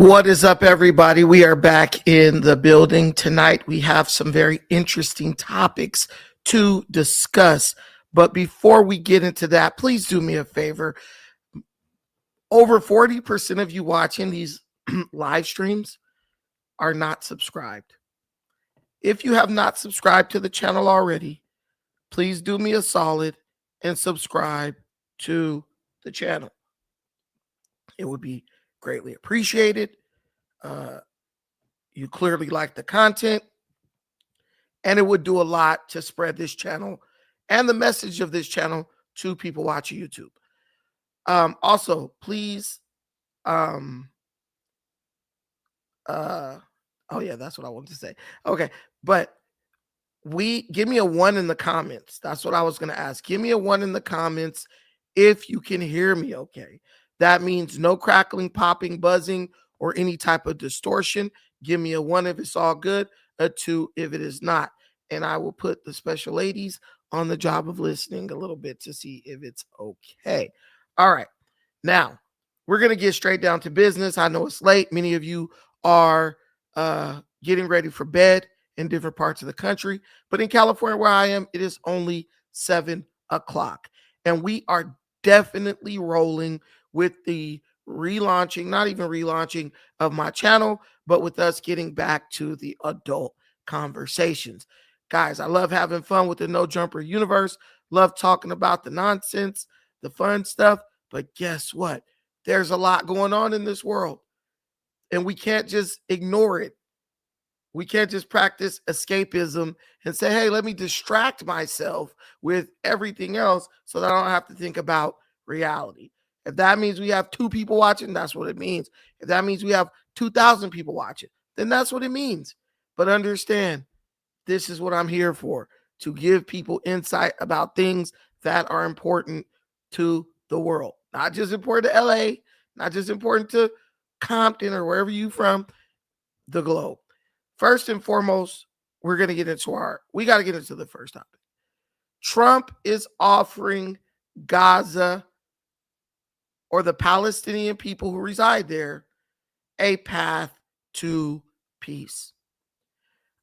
What is up, everybody? We are back in the building. Tonight, we have some very interesting topics to discuss. But before we get into that, please do me a favor. Over 40% of you watching these live streams are not subscribed. If you have not subscribed to the channel already, please do me a solid and subscribe to the channel. It would be greatly appreciated. You clearly like the content, and it would do a lot to spread this channel and the message of this channel to people watching YouTube. Also, please, oh yeah, that's what I wanted to say. Okay, but give me a 1 in the comments. That's what I was going to ask. Give me a 1 in the comments if you can hear me okay. That means no crackling, popping, buzzing, or any type of distortion. Give me a 1 if it's all good, a 2 if it is not. And I will put the special ladies on the job of listening a little bit to see if it's okay. All right. Now, we're going to get straight down to business. I know it's late. Many of you are getting ready for bed in different parts of the country. But in California, where I am, it is only 7 o'clock. And we are definitely rolling with the relaunching, not even relaunching of my channel, but with us getting back to the adult conversations. Guys, I love having fun with the No Jumper universe, love talking about the nonsense, the fun stuff, but guess what? There's a lot going on in this world, and we can't just ignore it. We can't just practice escapism and say, hey, let me distract myself with everything else so that I don't have to think about reality. If that means we have 2 people watching, that's what it means. If that means we have 2,000 people watching, then that's what it means. But understand, this is what I'm here for, to give people insight about things that are important to the world. Not just important to LA, not just important to Compton or wherever you're from, the globe. First and foremost, we got to get into the first topic. Trump is offering Gaza, or the Palestinian people who reside there, a path to peace.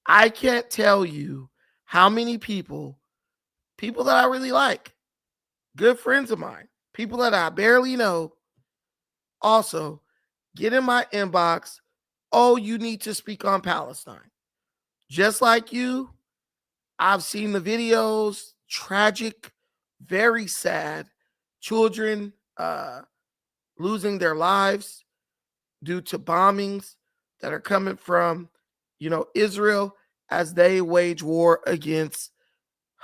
I can't tell you how many people that I really like, good friends of mine, people that I barely know, also get in my inbox, oh, you need to speak on Palestine. Just like you, I've seen the videos, tragic, very sad, children losing their lives due to bombings that are coming from, Israel as they wage war against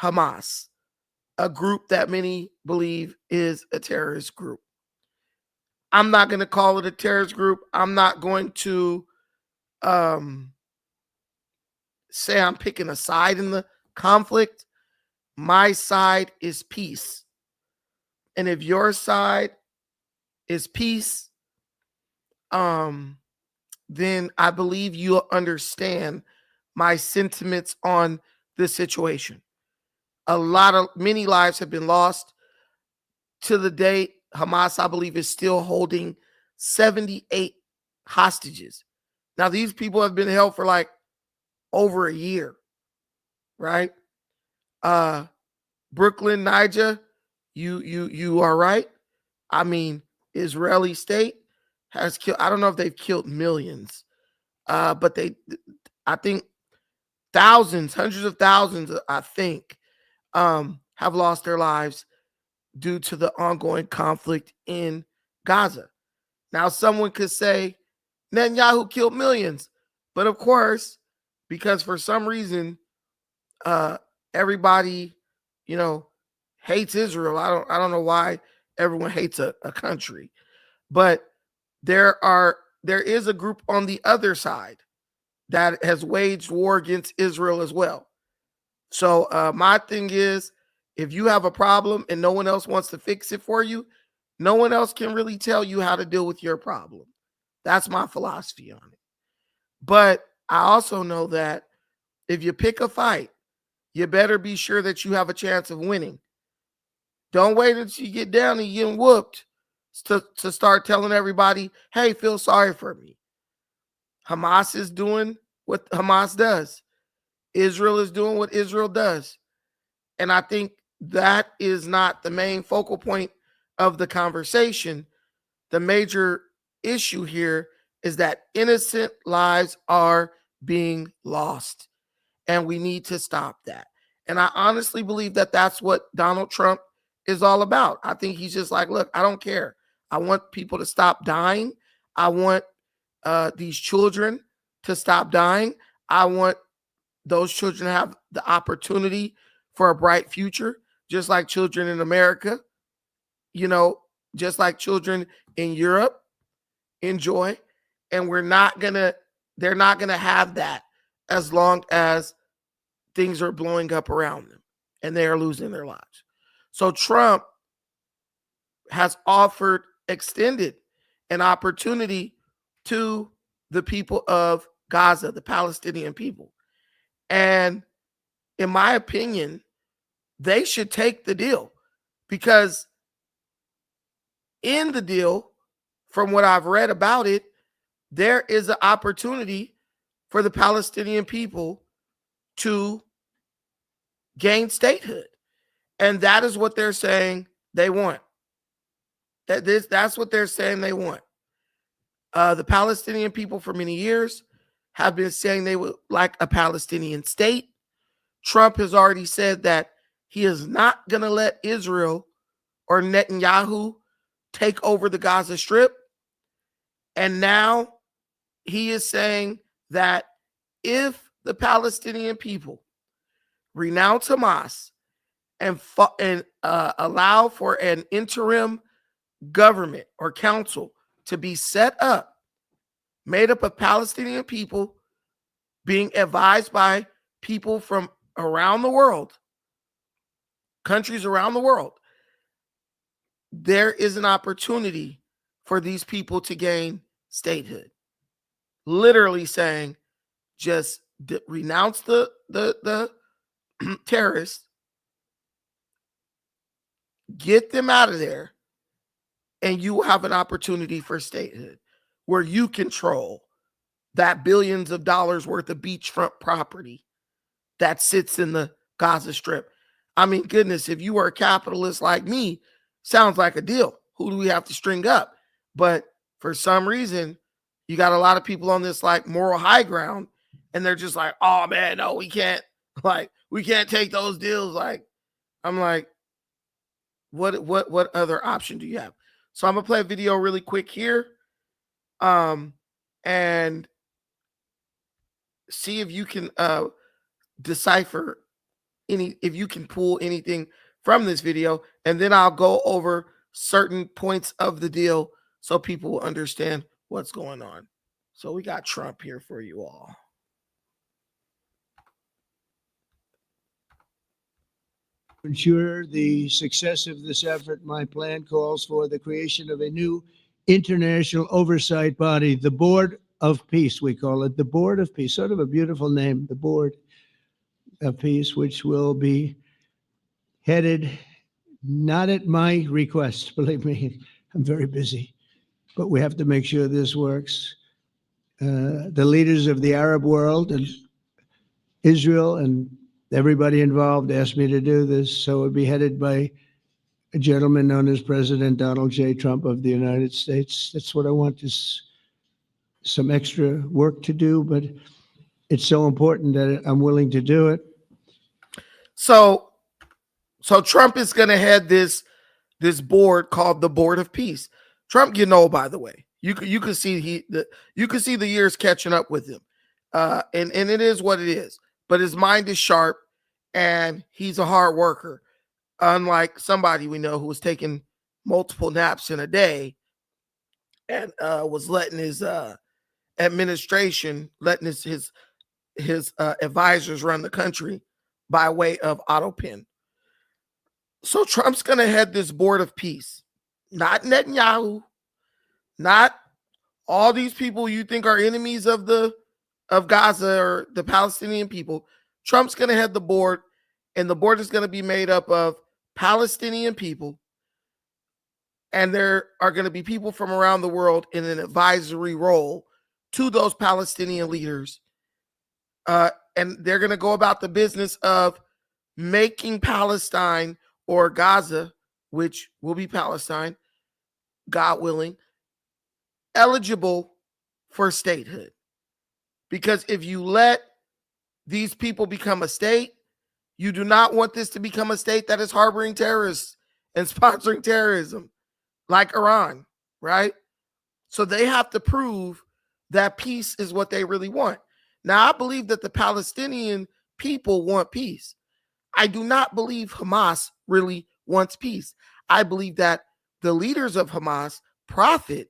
Hamas, a group that many believe is a terrorist group. I'm not going to call it a terrorist group. I'm not going to say I'm picking a side in the conflict. My side is peace. And if your side is peace, then I believe you'll understand my sentiments on this situation. Many lives have been lost. To the date, Hamas, I believe, is still holding 78 hostages. Now, these people have been held for like over a year, right? Brooklyn, Niger, you are right. I mean, Israeli state has killed, I don't know if they've killed millions, but I think thousands, hundreds of thousands, I think, have lost their lives due to the ongoing conflict in Gaza. Now, someone could say Netanyahu killed millions, but of course, because for some reason, everybody, hates Israel. I don't know why everyone hates a country, but there is a group on the other side that has waged war against Israel as well. So my thing is, if you have a problem and no one else wants to fix it for you, no one else can really tell you how to deal with your problem. That's my philosophy on it. But I also know that if you pick a fight, you better be sure that you have a chance of winning. Don't wait until you get down and you're getting whooped to start telling everybody, hey, feel sorry for me. Hamas is doing what Hamas does. Israel is doing what Israel does. And I think that is not the main focal point of the conversation. The major issue here is that innocent lives are being lost, and we need to stop that. And I honestly believe that that's what Donald Trump is all about. I think he's just like, look, I don't care. I want people to stop dying. I want these children to stop dying. I want those children to have the opportunity for a bright future, just like children in America, just like children in Europe enjoy. And they're not gonna have that as long as things are blowing up around them and they are losing their lives. So Trump has extended an opportunity to the people of Gaza, the Palestinian people. And in my opinion, they should take the deal, because in the deal, from what I've read about it, there is an opportunity for the Palestinian people to gain statehood. And that is what they're saying they want. That's what they're saying they want. The Palestinian people for many years have been saying they would like a Palestinian state. Trump has already said that he is not going to let Israel or Netanyahu take over the Gaza Strip. And now he is saying that if the Palestinian people renounce Hamas and allow for an interim government or council to be set up, made up of Palestinian people, being advised by people from around the world, countries around the world, there is an opportunity for these people to gain statehood. Literally saying, just renounce the terrorists, get them out of there, and you will have an opportunity for statehood where you control that billions of dollars worth of beachfront property that sits in the Gaza Strip. I mean, goodness, if you are a capitalist like me, sounds like a deal. Who do we have to string up? But for some reason, you got a lot of people on this like moral high ground, and they're just like, oh man, no, we can't take those deals. Like, I'm like, what other option do you have? So I'm gonna play a video really quick here, and see if you can decipher if you can pull anything from this video, and then I'll go over certain points of the deal so people will understand what's going on. So we got Trump here for you all. To ensure the success of this effort, my plan calls for the creation of a new international oversight body, the Board of Peace, we call it, the Board of Peace, sort of a beautiful name, the Board of Peace, which will be headed, not at my request, believe me, I'm very busy, but we have to make sure this works. The leaders of the Arab world and Israel and everybody involved asked me to do this, so it would be headed by a gentleman known as President Donald J. Trump of the United States. That's what I want, is some extra work to do, but it's so important that I'm willing to do it. So Trump is going to head this board called the Board of Peace. Trump, by the way, you can see you can see the years catching up with him, and it is what it is. But his mind is sharp, and he's a hard worker. Unlike somebody we know who was taking multiple naps in a day and was letting his administration, letting his advisors run the country by way of auto pen. So Trump's going to head this Board of Peace, not Netanyahu, not all these people you think are enemies of Gaza or the Palestinian people. Trump's going to head the board, and the board is going to be made up of Palestinian people, and there are going to be people from around the world in an advisory role to those Palestinian leaders. And they're going to go about the business of making Palestine or Gaza, which will be Palestine, God willing, eligible for statehood. Because if you let these people become a state, you do not want this to become a state that is harboring terrorists and sponsoring terrorism like Iran, right? So they have to prove that peace is what they really want. Now, I believe that the Palestinian people want peace. I do not believe Hamas really wants peace. I believe that the leaders of Hamas profit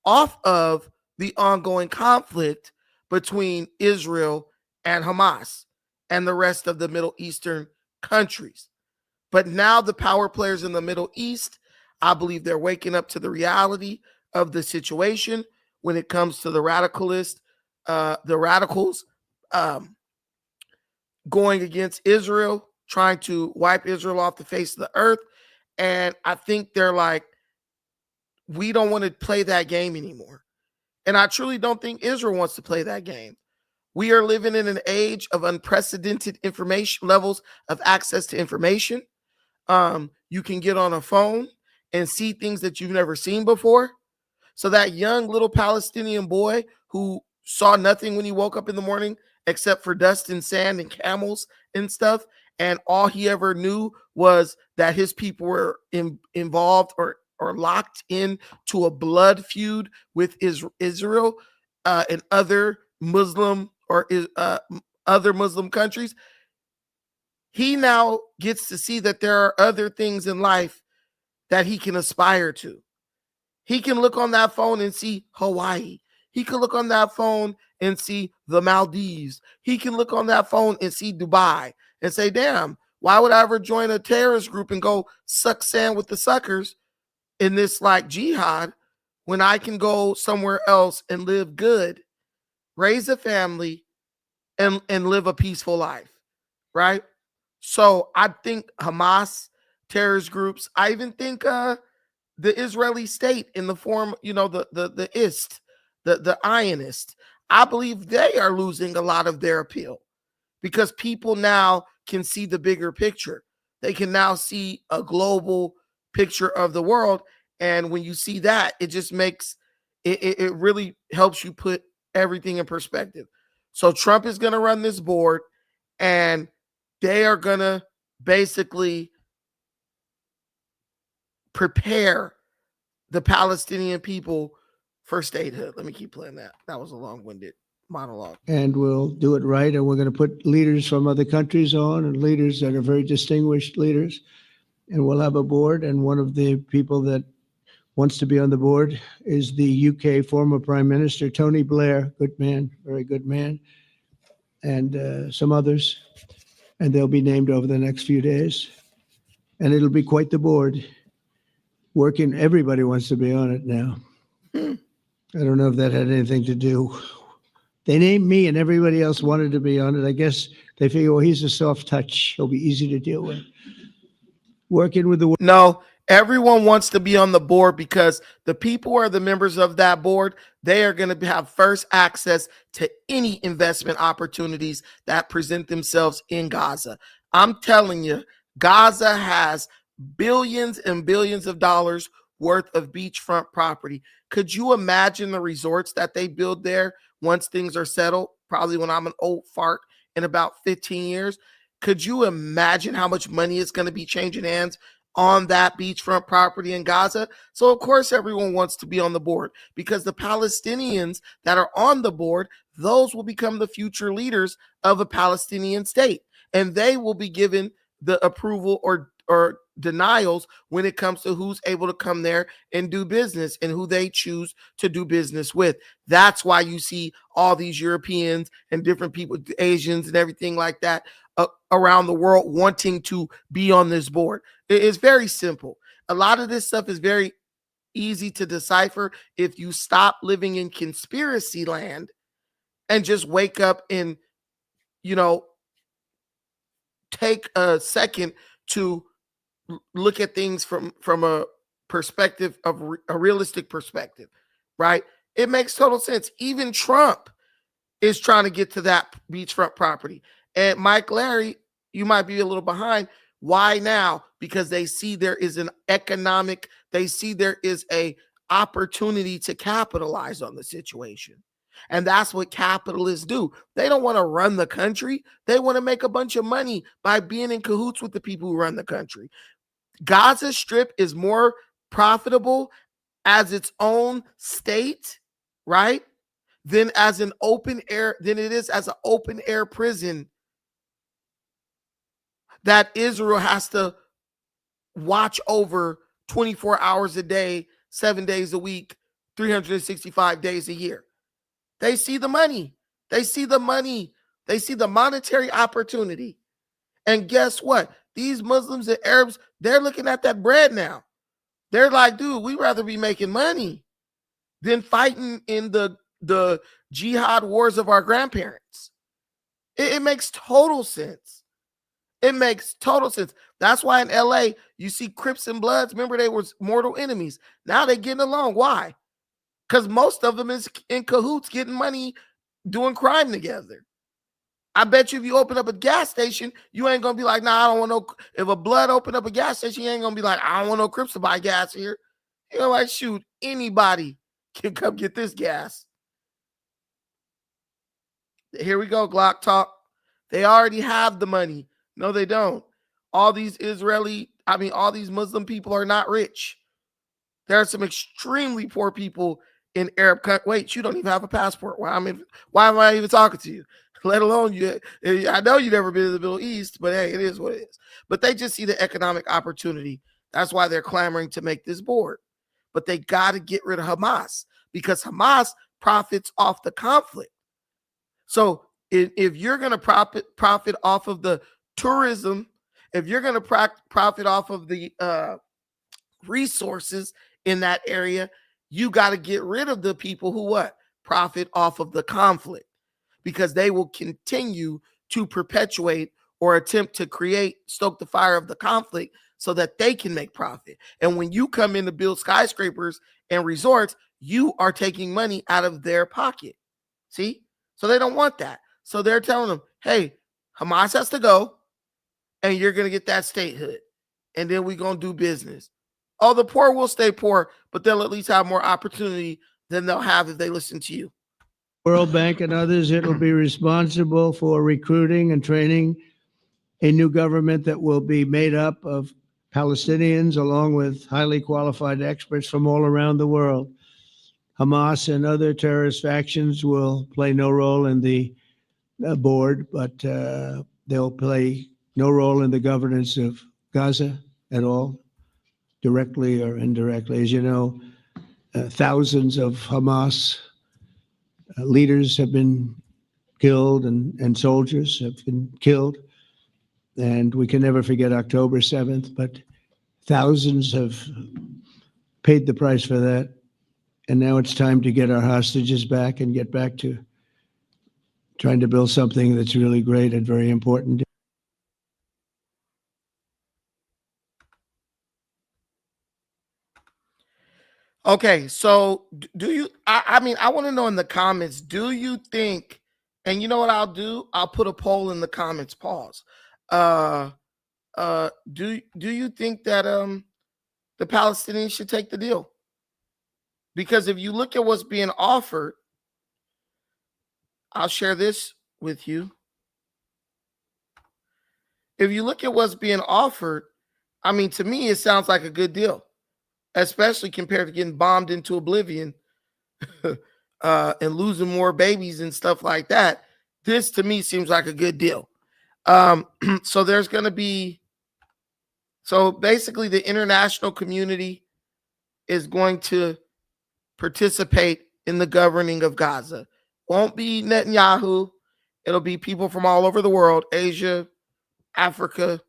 off of the ongoing conflict between Israel and Hamas and the rest of the Middle Eastern countries. But now the power players in the Middle East, I believe they're waking up to the reality of the situation when it comes to the radicals going against Israel, trying to wipe Israel off the face of the earth. And I think they're like, we don't want to play that game anymore. And I truly don't think Israel wants to play that game. We are living in an age of unprecedented information levels of access to information. You can get on a phone and see things that you've never seen before. So that young little Palestinian boy who saw nothing when he woke up in the morning except for dust and sand and camels and stuff, and all he ever knew was that his people were involved or locked in to a blood feud with Israel and other Muslim or other Muslim countries. He now gets to see that there are other things in life that he can aspire to. He can look on that phone and see Hawaii. He can look on that phone and see the Maldives. He can look on that phone and see Dubai and say, damn, why would I ever join a terrorist group and go suck sand with the suckers in this like jihad when I can go somewhere else and live good, raise a family, and live a peaceful life, right? So I think Hamas, terrorist groups, I even think the Israeli state in the form, the IST, the Zionist, I believe they are losing a lot of their appeal because people now can see the bigger picture. They can now see a global picture of the world. And when you see that, it just makes it really helps you put everything in perspective. So Trump is going to run this board and they are going to basically prepare the Palestinian people for statehood. Let me keep playing that. That was a long-winded monologue. And we'll do it right. And we're going to put leaders from other countries on and leaders that are very distinguished leaders. And we'll have a board. And one of the people that wants to be on the board is the UK former Prime Minister, Tony Blair. Good man, very good man. And some others. And they'll be named over the next few days. And it'll be quite the board. Working, everybody wants to be on it now. I don't know if that had anything to do. They named me and everybody else wanted to be on it. I guess they figure, well, he's a soft touch. He'll be easy to deal with. Working with the... No, everyone wants to be on the board because the people who are the members of that board, they are going to have first access to any investment opportunities that present themselves in Gaza. I'm telling you, Gaza has billions and billions of dollars worth of beachfront property. Could you imagine the resorts that they build there once things are settled? Probably when I'm an old fart in about 15 years. Could you imagine how much money is going to be changing hands on that beachfront property in Gaza? So of course everyone wants to be on the board because the Palestinians that are on the board, those will become the future leaders of a Palestinian state. And they will be given the approval or denials when it comes to who's able to come there and do business and who they choose to do business with. That's why you see all these Europeans and different people, Asians and everything like that around the world wanting to be on this board. It's very simple. A lot of this stuff is very easy to decipher if you stop living in conspiracy land and just wake up and, take a second to look at things from a perspective of a realistic perspective, right? It makes total sense. Even Trump is trying to get to that beachfront property. And Mike Larry, you might be a little behind. Why now? Because they see there is they see there is a opportunity to capitalize on the situation. And that's what capitalists do. They don't want to run the country. They want to make a bunch of money by being in cahoots with the people who run the country. Gaza Strip is more profitable as its own state, right? Than as an open air, than it is as an open air prison that Israel has to watch over 24 hours a day, 7 days a week, 365 days a year. They see the money. They see the money. They see the monetary opportunity. And guess what? These Muslims and Arabs, they're looking at that bread now. They're like, dude, we'd rather be making money than fighting in the jihad wars of our grandparents. It makes total sense. It makes total sense. That's why in LA, you see Crips and Bloods. Remember, they were mortal enemies. Now they're getting along. Why? Because most of them is in cahoots, getting money, doing crime together. I bet you if you open up a gas station, you ain't going to be like, nah, I don't want no. If a Blood open up a gas station, you ain't going to be like, I don't want no Crips to buy gas here. You're like, shoot, anybody can come get this gas. Here we go, Glock talk. They already have the money. No, they don't. All these all these Muslim people are not rich. There are some extremely poor people in Arab countries. Wait, you don't even have a passport. Why am I even talking to you? Let alone you. I know you've never been to the Middle East, but hey, it is what it is. But they just see the economic opportunity. That's why they're clamoring to make this board. But they got to get rid of Hamas because Hamas profits off the conflict. So if you're going to profit off of the tourism, if you're going to profit off of the resources in that area, you got to get rid of the people who profit off of the conflict, because they will continue to perpetuate or attempt to stoke the fire of the conflict so that they can make profit. And when you come in to build skyscrapers and resorts, you are taking money out of their pocket. See? So they don't want that. So they're telling them, hey, Hamas has to go and you're going to get that statehood. And then we're going to do business. Oh, the poor will stay poor, but they'll at least have more opportunity than they'll have if they listen to you. World Bank and others, it'll be responsible for recruiting and training a new government that will be made up of Palestinians along with highly qualified experts from all around the world. Hamas and other terrorist factions will play no role in the board, but they'll play no role in the governance of Gaza at all, directly or indirectly. As you know, thousands of Hamas leaders have been killed and soldiers have been killed. And we can never forget October 7th, but thousands have paid the price for that. And now it's time to get our hostages back and get back to trying to build something that's really great and very important. Okay, so do you, I mean, I want to know in the comments, do you think, and you know what I'll do? I'll put a poll in the comments, pause. Do you think that the Palestinians should take the deal? Because if you look at what's being offered, I'll share this with you. If you look at what's being offered, I mean, to me, it sounds like a good deal, especially compared to getting bombed into oblivion and losing more babies and stuff like that. This to me seems like a good deal. So there's going to be, so basically the international community is going to participate in the governing of Gaza. Won't be Netanyahu. It'll be people from all over the world, Asia, Africa,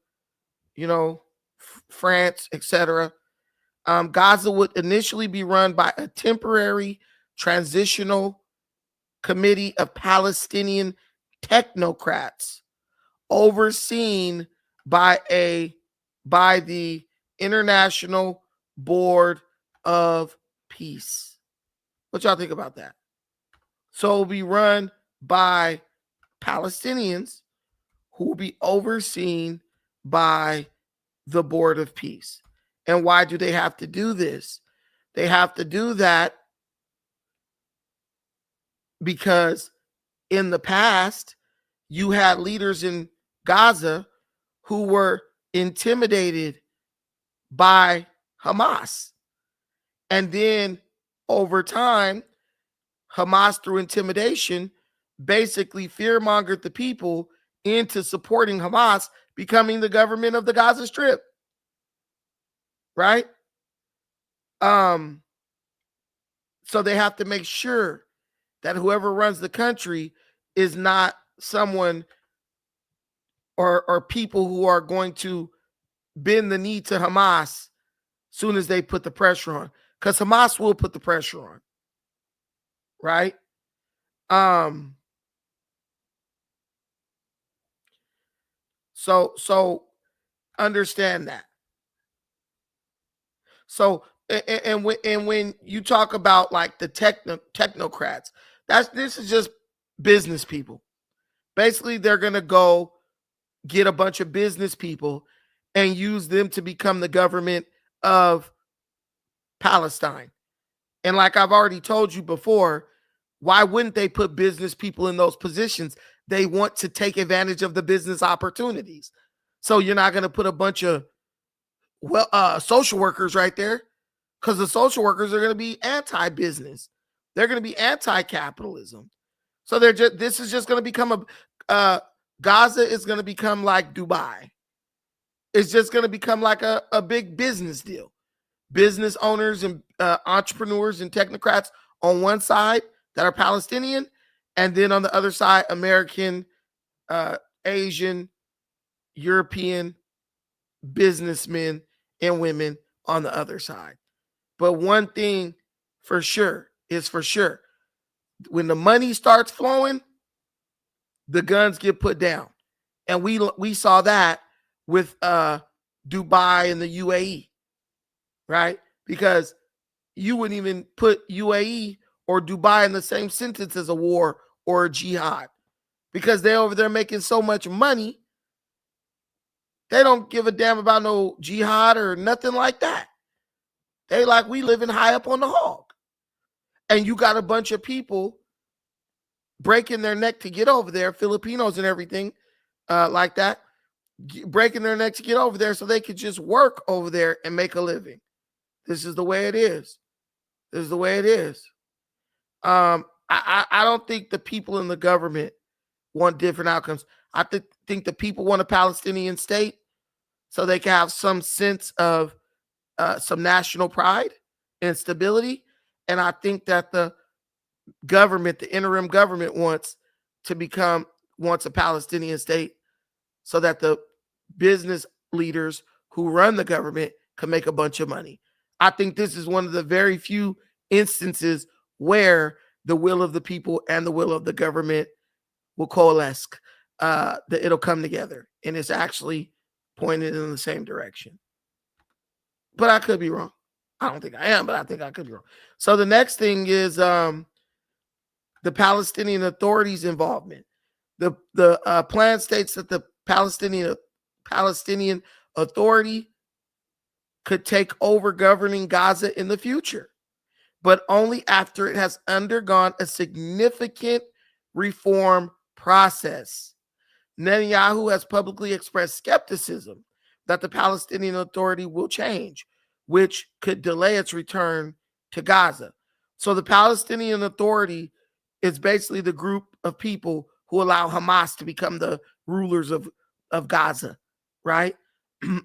France, etc. Gaza would initially be run by a temporary transitional committee of Palestinian technocrats overseen by the International Board of Peace. What y'all think about that? So it'll be run by Palestinians who will be overseen by the Board of Peace. And why do they have to do this? They have to do that because in the past, you had leaders in Gaza who were intimidated by Hamas. And then over time, Hamas, through intimidation, basically fear-mongered the people into supporting Hamas becoming the government of the Gaza Strip. Right? So they have to make sure that whoever runs the country is not someone or people who are going to bend the knee to Hamas soon as they put the pressure on. Because Hamas will put the pressure on. Right? So understand that. So and when you talk about like the technocrats, this is just business people. Basically, they're gonna go get a bunch of business people and use them to become the government of Palestine. And like I've already told you before, why wouldn't they put business people in those positions? They want to take advantage of the business opportunities. So you're not going to put a bunch of social workers right there, because the social workers are going to be anti-business. They're going to be anti-capitalism. So this is just going to become Gaza is going to become like Dubai. It's just going to become like a big business deal. Business owners and entrepreneurs and technocrats on one side that are Palestinian, and then on the other side, American, Asian, European businessmen and women on the other side. But one thing for sure is for sure, when the money starts flowing, the guns get put down. And we saw that with Dubai and the UAE, right? Because you wouldn't even put UAE or Dubai in the same sentence as a war or a jihad, because they're over there making so much money. They don't give a damn about no jihad or nothing like that. They like, we living high up on the hog. And you got a bunch of people breaking their neck to get over there, Filipinos and everything like that, breaking their neck to get over there so they could just work over there and make a living. This is the way it is. This is the way it is. I don't think the people in the government want different outcomes. I think the people want a Palestinian state so they can have some sense of some national pride and stability. And I think that the government, the interim government, wants a Palestinian state so that the business leaders who run the government can make a bunch of money. I think this is one of the very few instances where the will of the people and the will of the government will coalesce, that it'll come together, and it's actually pointed in the same direction. But I could be wrong. I don't think I am, but I think I could be wrong. So the next thing is the Palestinian Authority's involvement. The plan states that the Palestinian Authority could take over governing Gaza in the future, but only after it has undergone a significant reform process. Netanyahu has publicly expressed skepticism that the Palestinian Authority will change, which could delay its return to Gaza. So the Palestinian Authority is basically the group of people who allow Hamas to become the rulers of Gaza, right?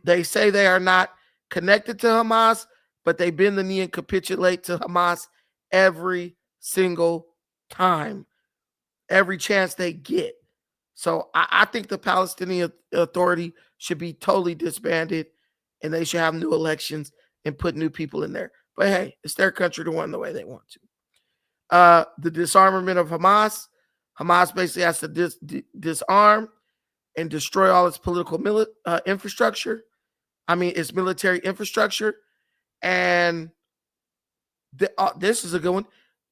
They say they are not connected to Hamas, but they bend the knee and capitulate to Hamas every single time, every chance they get. So I think the Palestinian Authority should be totally disbanded, and they should have new elections and put new people in there. But hey, it's their country to run the way they want to. The disarmament of Hamas. Hamas basically has to disarm and destroy all its political infrastructure. Its military infrastructure. And this is a good one.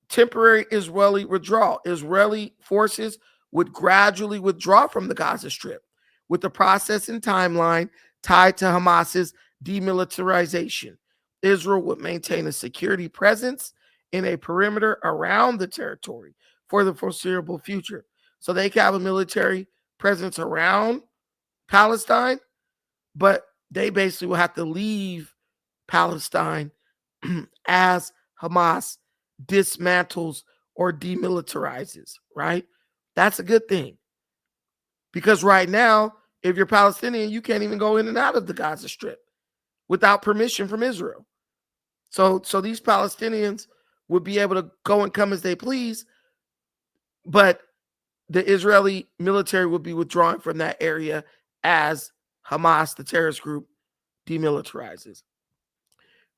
temporary Israeli withdrawal. Israeli forces would gradually withdraw from the Gaza Strip, with the process and timeline tied to Hamas's demilitarization. Israel would maintain a security presence in a perimeter around the territory for the foreseeable future. So they can have a military presence around Palestine, but they basically will have to leave Palestine as Hamas dismantles or demilitarizes, right? That's a good thing. Because right now, if you're Palestinian, you can't even go in and out of the Gaza Strip without permission from Israel. So these Palestinians would be able to go and come as they please, but the Israeli military would be withdrawing from that area as Hamas, the terrorist group, demilitarizes.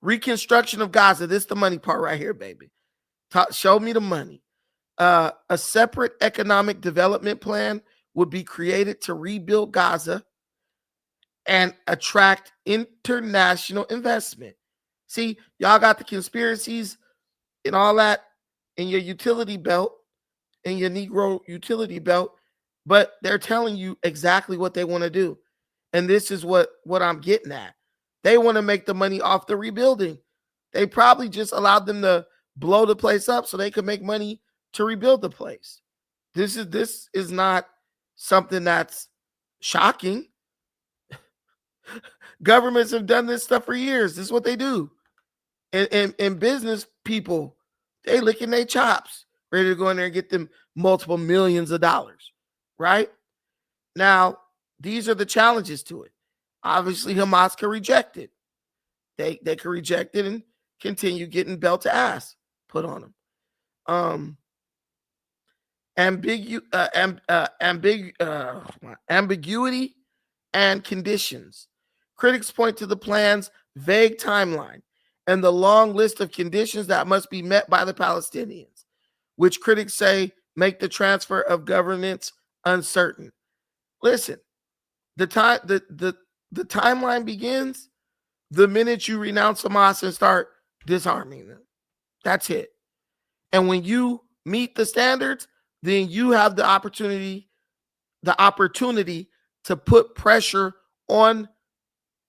Reconstruction of Gaza. This is the money part right here, baby. Show me the money. A separate economic development plan would be created to rebuild Gaza and attract international investment. See, y'all got the conspiracies and all that in your utility belt, in your Negro utility belt, but they're telling you exactly what they want to do. And this is what I'm getting at. They want to make the money off the rebuilding. They probably just allowed them to blow the place up so they could make money to rebuild the place. This is not something that's shocking. Governments have done this stuff for years. This is what they do. And business people, they licking their chops, ready to go in there and get them multiple millions of dollars, right? Now, these are the challenges to it. Obviously, Hamas can reject it. They can reject it and continue getting belt to ass put on them. Ambiguity and conditions. Critics point to the plan's vague timeline and the long list of conditions that must be met by the Palestinians, which critics say make the transfer of governance uncertain. Listen, the timeline begins the minute you renounce Hamas and start disarming them. That's it. And when you meet the standards, then you have the opportunity to put pressure on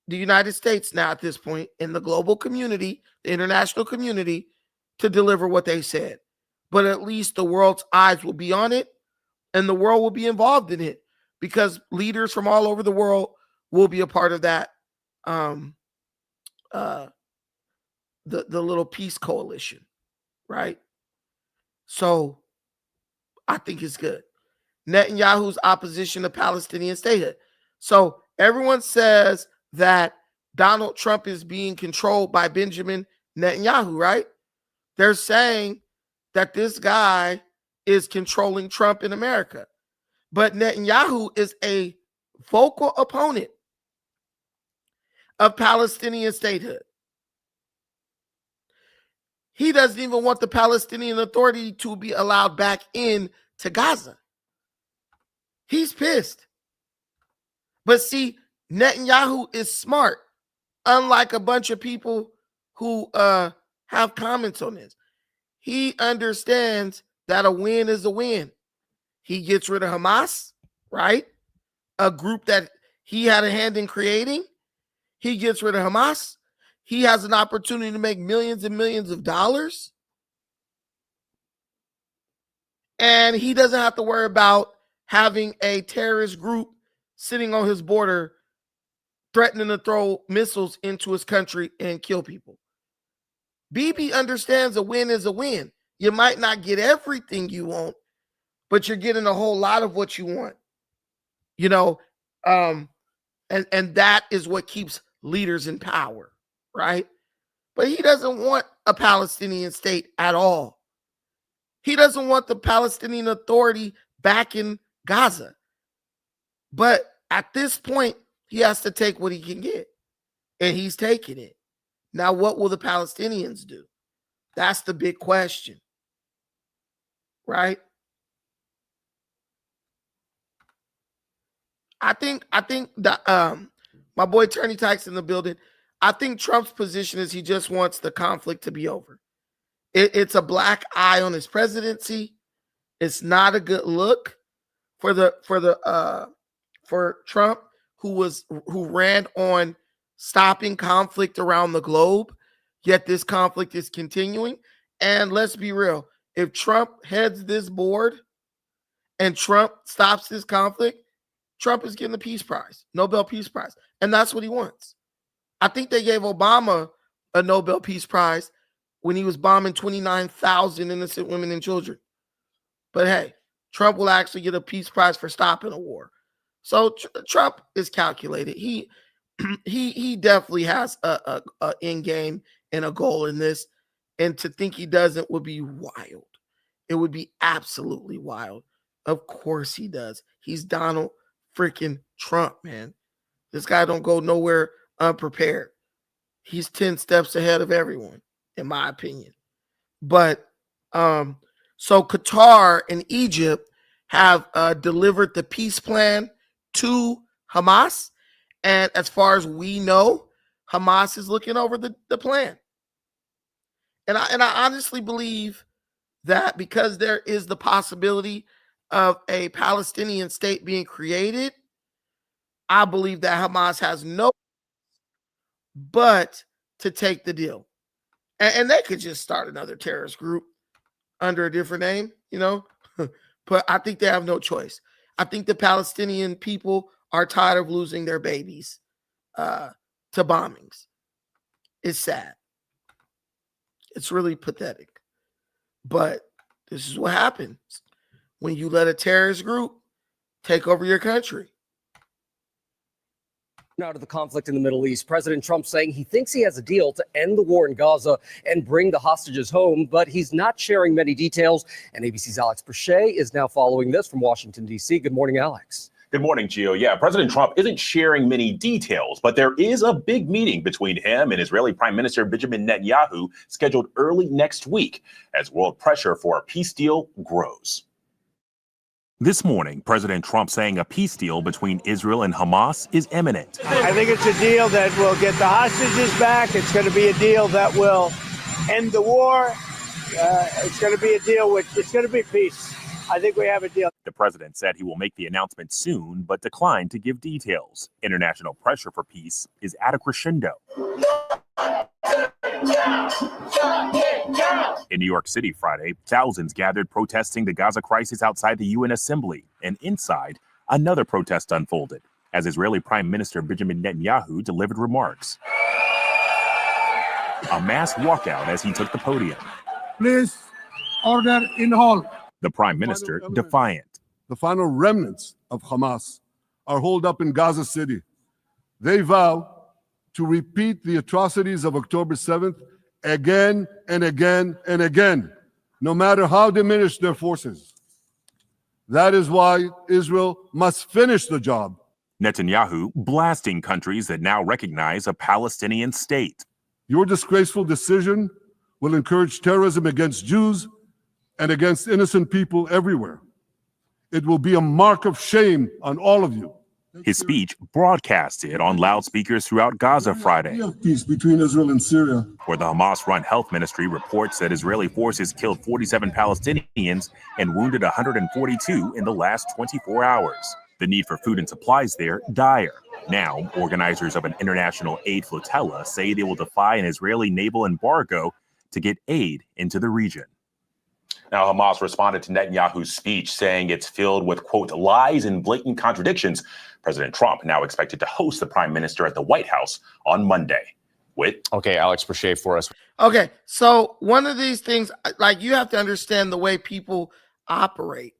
the United States now at this point, in the global community, the international community, to deliver what they said. But at least the world's eyes will be on it and the world will be involved in it because leaders from all over the world will be a part of that the little peace coalition, right? So I think it's good. Netanyahu's opposition to Palestinian statehood. So everyone says that Donald Trump is being controlled by Benjamin Netanyahu, right? They're saying that this guy is controlling Trump in America. But Netanyahu is a vocal opponent of Palestinian statehood. He doesn't even want the Palestinian Authority to be allowed back in to Gaza. He's pissed. But see, Netanyahu is smart, unlike a bunch of people who have comments on this. He understands that a win is a win. He gets rid of Hamas, right? A group that he had a hand in creating. He gets rid of Hamas. He has an opportunity to make millions and millions of dollars. And he doesn't have to worry about having a terrorist group sitting on his border threatening to throw missiles into his country and kill people. Bibi understands a win is a win. You might not get everything you want, but you're getting a whole lot of what you want. You know, and that is what keeps leaders in power, right? But he doesn't want a Palestinian state at all. He doesn't want the Palestinian Authority back in Gaza. But at this point, he has to take what he can get. And he's taking it. Now, what will the Palestinians do? That's the big question. Right? I think that my boy Turney Tykes in the building. I think Trump's position is he just wants the conflict to be over. It's a black eye on his presidency. It's not a good look for Trump, who ran on stopping conflict around the globe, yet this conflict is continuing. And let's be real, if Trump heads this board and Trump stops this conflict, Trump is getting the Peace Prize, Nobel Peace Prize. And that's what he wants. I think they gave Obama a Nobel Peace Prize when he was bombing 29,000 innocent women and children. But hey, Trump will actually get a Peace Prize for stopping a war. So Trump is calculated. He definitely has a end game and a goal in this. And to think he doesn't would be wild. It would be absolutely wild. Of course he does. He's Donald freaking Trump, man. This guy don't go nowhere unprepared. He's 10 steps ahead of everyone, in my opinion. But so Qatar and Egypt have delivered the peace plan to Hamas. And as far as we know, Hamas is looking over the plan. And I honestly believe that because there is the possibility of a Palestinian state being created, I believe that Hamas has no but to take the deal. And they could just start another terrorist group under a different name, but I think they have no choice. I think the Palestinian people are tired of losing their babies to bombings. It's sad. It's really pathetic. But this is what happens when you let a terrorist group take over your country. Now to the conflict in the Middle East. President Trump saying he thinks he has a deal to end the war in Gaza and bring the hostages home, but he's not sharing many details. And ABC's Alex Brachet is now following this from Washington, D.C. Good morning, Alex. Good morning, Gio. Yeah, President Trump isn't sharing many details, but there is a big meeting between him and Israeli Prime Minister Benjamin Netanyahu scheduled early next week as world pressure for a peace deal grows. This morning, President Trump saying a peace deal between Israel and Hamas is imminent. I think it's a deal that will get the hostages back. It's going to be a deal that will end the war. It's going to be a deal it's going to be peace. I think we have a deal. The president said he will make the announcement soon, but declined to give details. International pressure for peace is at a crescendo. In New York City Friday, thousands gathered protesting the Gaza crisis outside the UN Assembly, and inside, another protest unfolded as Israeli Prime Minister Benjamin Netanyahu delivered remarks. A mass walkout as he took the podium. Please, order in hall. The Prime Minister defiant. The final remnants of Hamas are holed up in Gaza City. They vow to repeat the atrocities of October 7th again and again and again, no matter how diminished their forces. That is why Israel must finish the job. Netanyahu blasting countries that now recognize a Palestinian state. Your disgraceful decision will encourage terrorism against Jews and against innocent people everywhere. It will be a mark of shame on all of you. His speech broadcasted on loudspeakers throughout Gaza Friday, We have peace between Israel and Syria. where the Hamas-run health ministry reports that Israeli forces killed 47 Palestinians and wounded 142 in the last 24 hours. The need for food and supplies there dire. Now, organizers of an international aid flotilla say they will defy an Israeli naval embargo to get aid into the region. Now, Hamas responded to Netanyahu's speech, saying it's filled with, quote, lies and blatant contradictions. President Trump now expected to host the prime minister at the White House on Monday. Okay, Alex Brachet for us. Okay, so one of these things, like, you have to understand the way people operate.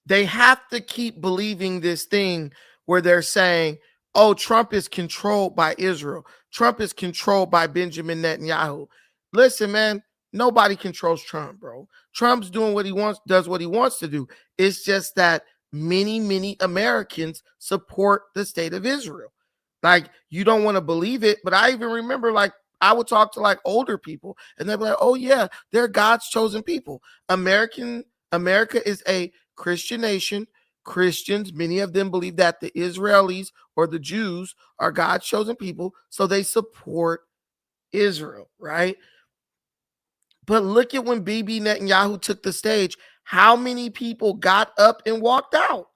They have to keep believing this thing where they're saying, oh, Trump is controlled by Israel. Trump is controlled by Benjamin Netanyahu. Listen, man, nobody controls Trump, bro. Trump's doing what he wants, does what he wants to do. It's just that many Americans support the state of Israel. Like, you don't want to believe it, but I even remember, like, I would talk to like older people and they'd be like, oh yeah, they're God's chosen people. America is a Christian nation. Christians, many of them believe that the Israelis or the Jews are God's chosen people, so they support Israel, right? But look at when Bibi Netanyahu took the stage, how many people got up and walked out?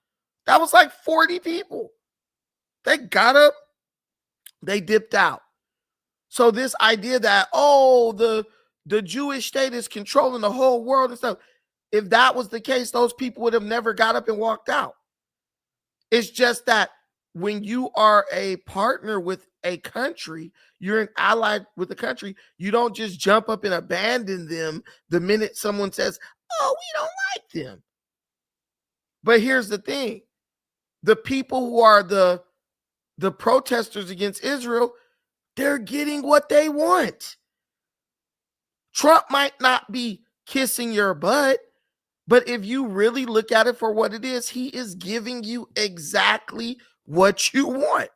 That was like 40 people. They got up, they dipped out. So this idea that, the Jewish state is controlling the whole world and stuff, if that was the case, those people would have never got up and walked out. It's just that when you are a partner with a country, you're an ally with the country, you don't just jump up and abandon them the minute someone says, oh, we don't like them. But here's the thing. The people who are the protesters against Israel, they're getting what they want. Trump might not be kissing your butt, but if you really look at it for what it is, he is giving you exactly what you want.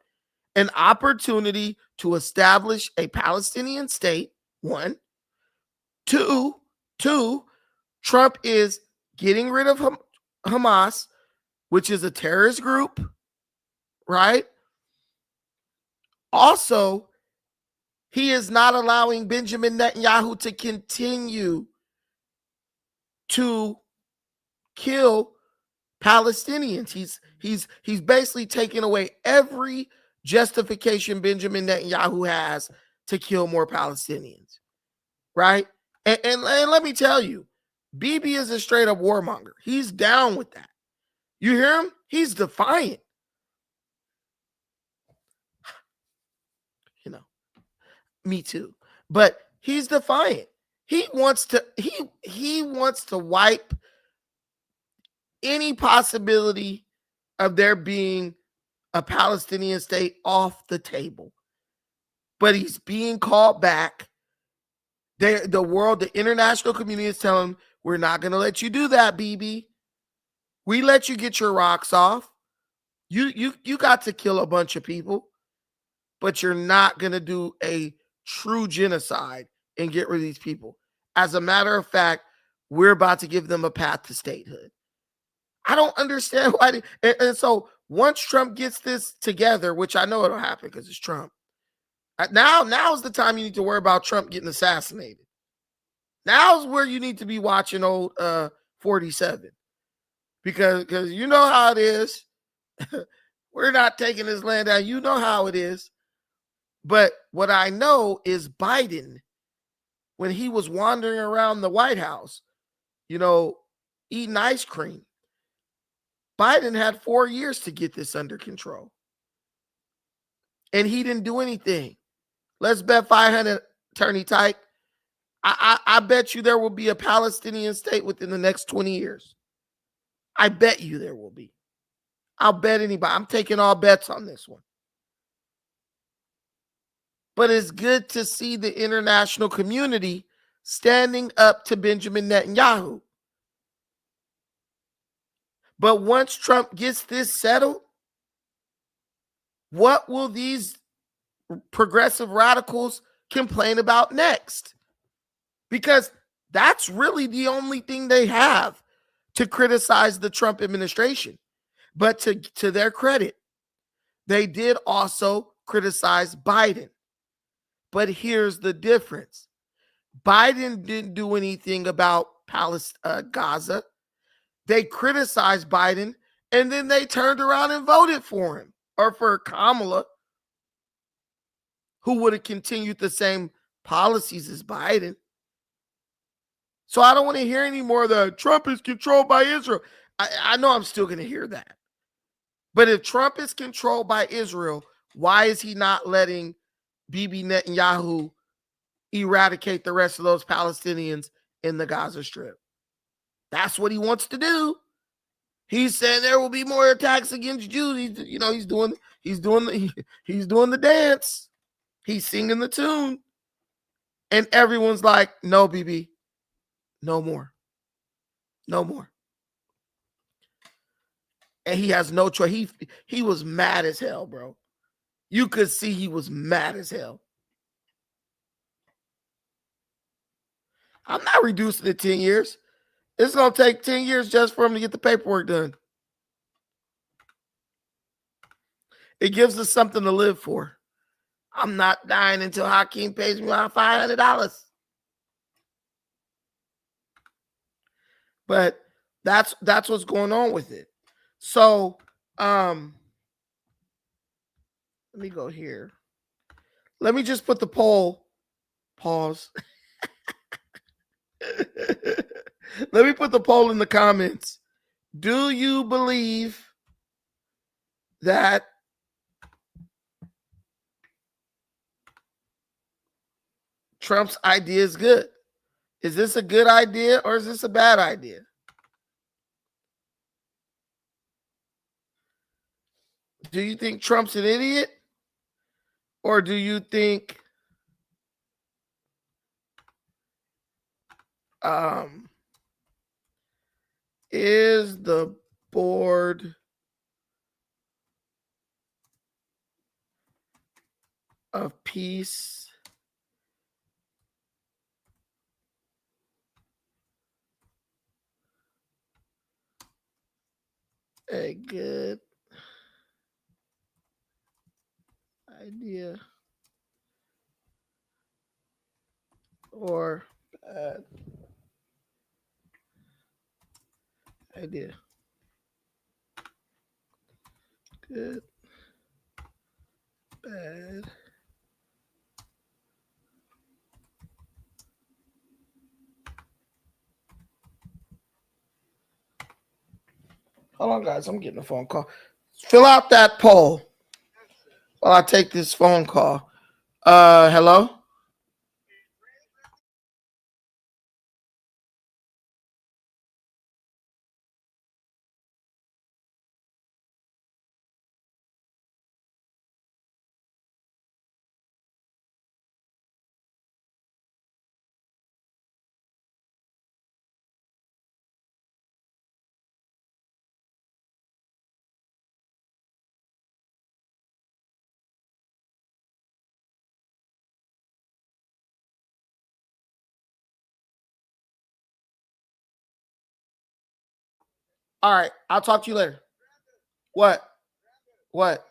An opportunity to establish a Palestinian state, one. Two, Trump is getting rid of Hamas, which is a terrorist group, right? Also, he is not allowing Benjamin Netanyahu to continue to kill Palestinians. He's basically taking away every justification Benjamin Netanyahu has to kill more Palestinians, right? And let me tell you, Bibi is a straight up warmonger. He's down with that. You hear him? He's defiant. You know, me too. But he's defiant. He wants to wipe any possibility of there being a Palestinian state off the table. But he's being called back. The international community is telling him, we're not going to let you do that, Bibi. We let you get your rocks off. You got to kill a bunch of people, but you're not going to do a true genocide and get rid of these people. As a matter of fact, we're about to give them a path to statehood. I don't understand why. And so once Trump gets this together, which I know it'll happen because it's Trump. Now's the time you need to worry about Trump getting assassinated. Now's where you need to be watching old 47. Because you know how it is. We're not taking this land out. You know how it is. But what I know is Biden, when he was wandering around the White House, eating ice cream, Biden had 4 years to get this under control. And he didn't do anything. Let's bet 500, Attorney Tyke. I bet you there will be a Palestinian state within the next 20 years. I bet you there will be. I'll bet anybody. I'm taking all bets on this one. But it's good to see the international community standing up to Benjamin Netanyahu. But once Trump gets this settled, what will these progressive radicals complain about next? Because that's really the only thing they have to criticize the Trump administration. But to their credit, they did also criticize Biden. But here's the difference. Biden didn't do anything about Gaza. They criticized Biden, and then they turned around and voted for him, or for Kamala, who would have continued the same policies as Biden. So I don't want to hear any more of the Trump is controlled by Israel. I know I'm still going to hear that. But if Trump is controlled by Israel, why is he not letting Bibi Netanyahu eradicate the rest of those Palestinians in the Gaza Strip? That's what he wants to do. He's saying there will be more attacks against Jews. He's doing the dance. He's singing the tune. And everyone's like, no, Bibi, no more. No more. And he has no choice. He was mad as hell, bro. You could see he was mad as hell. I'm not reducing it 10 years. It's going to take 10 years just for him to get the paperwork done. It gives us something to live for. I'm not dying until Hakeem pays me $500. But that's what's going on with it. So let me go here. Let me just put the poll. Pause. Let me put the poll in the comments. Do you believe that Trump's idea is good? Is this a good idea or is this a bad idea? Do you think Trump's an idiot? Or do you think is the board of peace a good idea or bad idea? Good, bad. Hold on, guys. I'm getting a phone call. Fill out that poll while I take this phone call. Hello? All right. I'll talk to you later. What? What?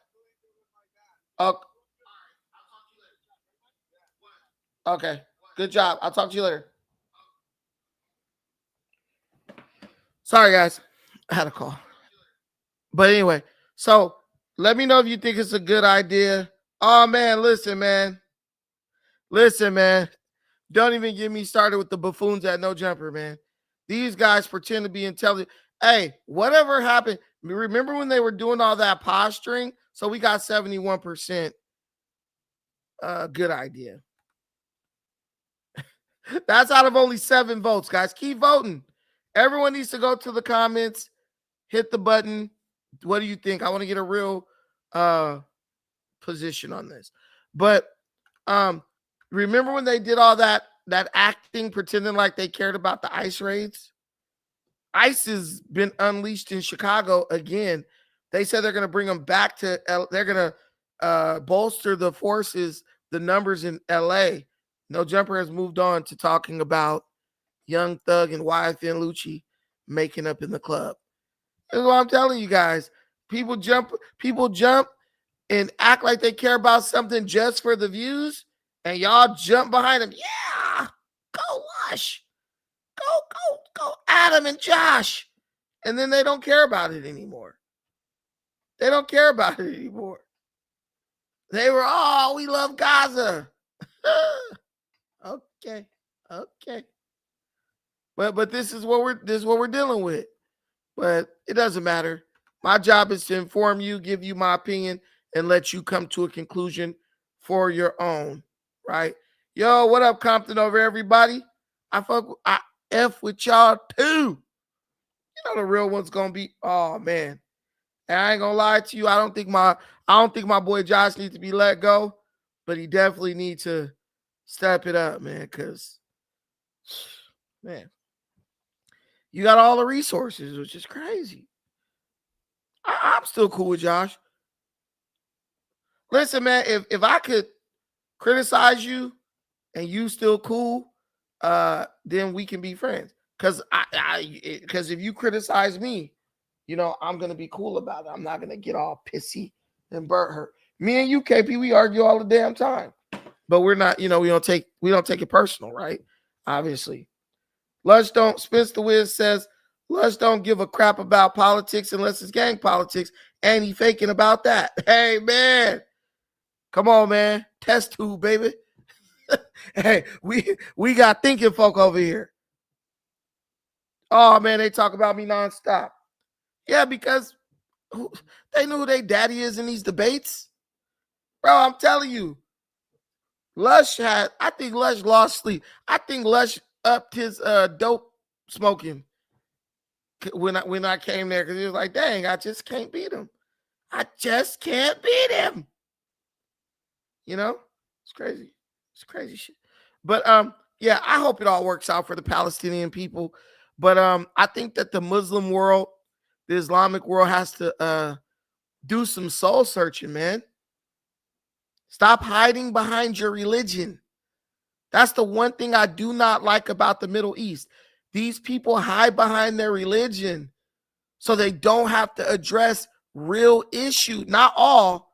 Okay. Good job. I'll talk to you later. Sorry, guys. I had a call. But anyway, so let me know if you think it's a good idea. Oh, man, listen, man. Listen, man. Don't even get me started with the buffoons at No Jumper, man. These guys pretend to be intelligent. Hey, whatever happened, remember when they were doing all that posturing? So we got 71% good idea. That's out of only 7 votes, guys. Keep voting. Everyone needs to go to the comments, hit the button. What do you think? I want to get a real position on this. But remember when they did all that acting, pretending like they cared about the ICE raids? ICE has been unleashed in Chicago again. They said they're going to bring them back to they're going to bolster the forces, the numbers in LA. No Jumper has moved on to talking about Young Thug and YFN Lucci making up in the club. That's what I'm telling you guys. People jump and act like they care about something just for the views, and y'all jump behind them. Yeah, go Lush. Go Adam and Josh. And then they don't care about it anymore. They don't care about it anymore. They were, oh, we love Gaza. Okay. But this is what we're dealing with. But it doesn't matter. My job is to inform you, give you my opinion, and let you come to a conclusion for your own, right? Yo, what up, Compton over everybody? I F with y'all too. You know the real one's gonna be, oh man. And I ain't gonna lie to you. I don't think my boy Josh needs to be let go, but he definitely needs to step it up, man. Because man, you got all the resources, which is crazy. I'm still cool with Josh. Listen, man, if I could criticize you and you still cool, then we can be friends. Because if you criticize me, you know, I'm gonna be cool about it. I'm not gonna get all pissy and burnt hurt. Me and you, KP, we argue all the damn time, but we're not. You know, we don't take it personal, right? Obviously, Lush don't. Spence the Wiz says Lush don't give a crap about politics unless it's gang politics, and he faking about that. Hey, man. Come on, man. Test tube, baby. Hey, we got thinking folk over here. Oh, man, they talk about me nonstop. Yeah, because they knew who their daddy is in these debates. Bro, I'm telling you. I think Lush lost sleep. I think Lush upped his dope smoking when I came there, because he was like, dang, I just can't beat him. I just can't beat him. You know? It's crazy. It's crazy shit. But yeah, I hope it all works out for the Palestinian people. But I think that the Muslim world, the Islamic world, has to do some soul searching, man. Stop hiding behind your religion. That's the one thing I do not like about the Middle East. These people hide behind their religion so they don't have to address real issue. Not all,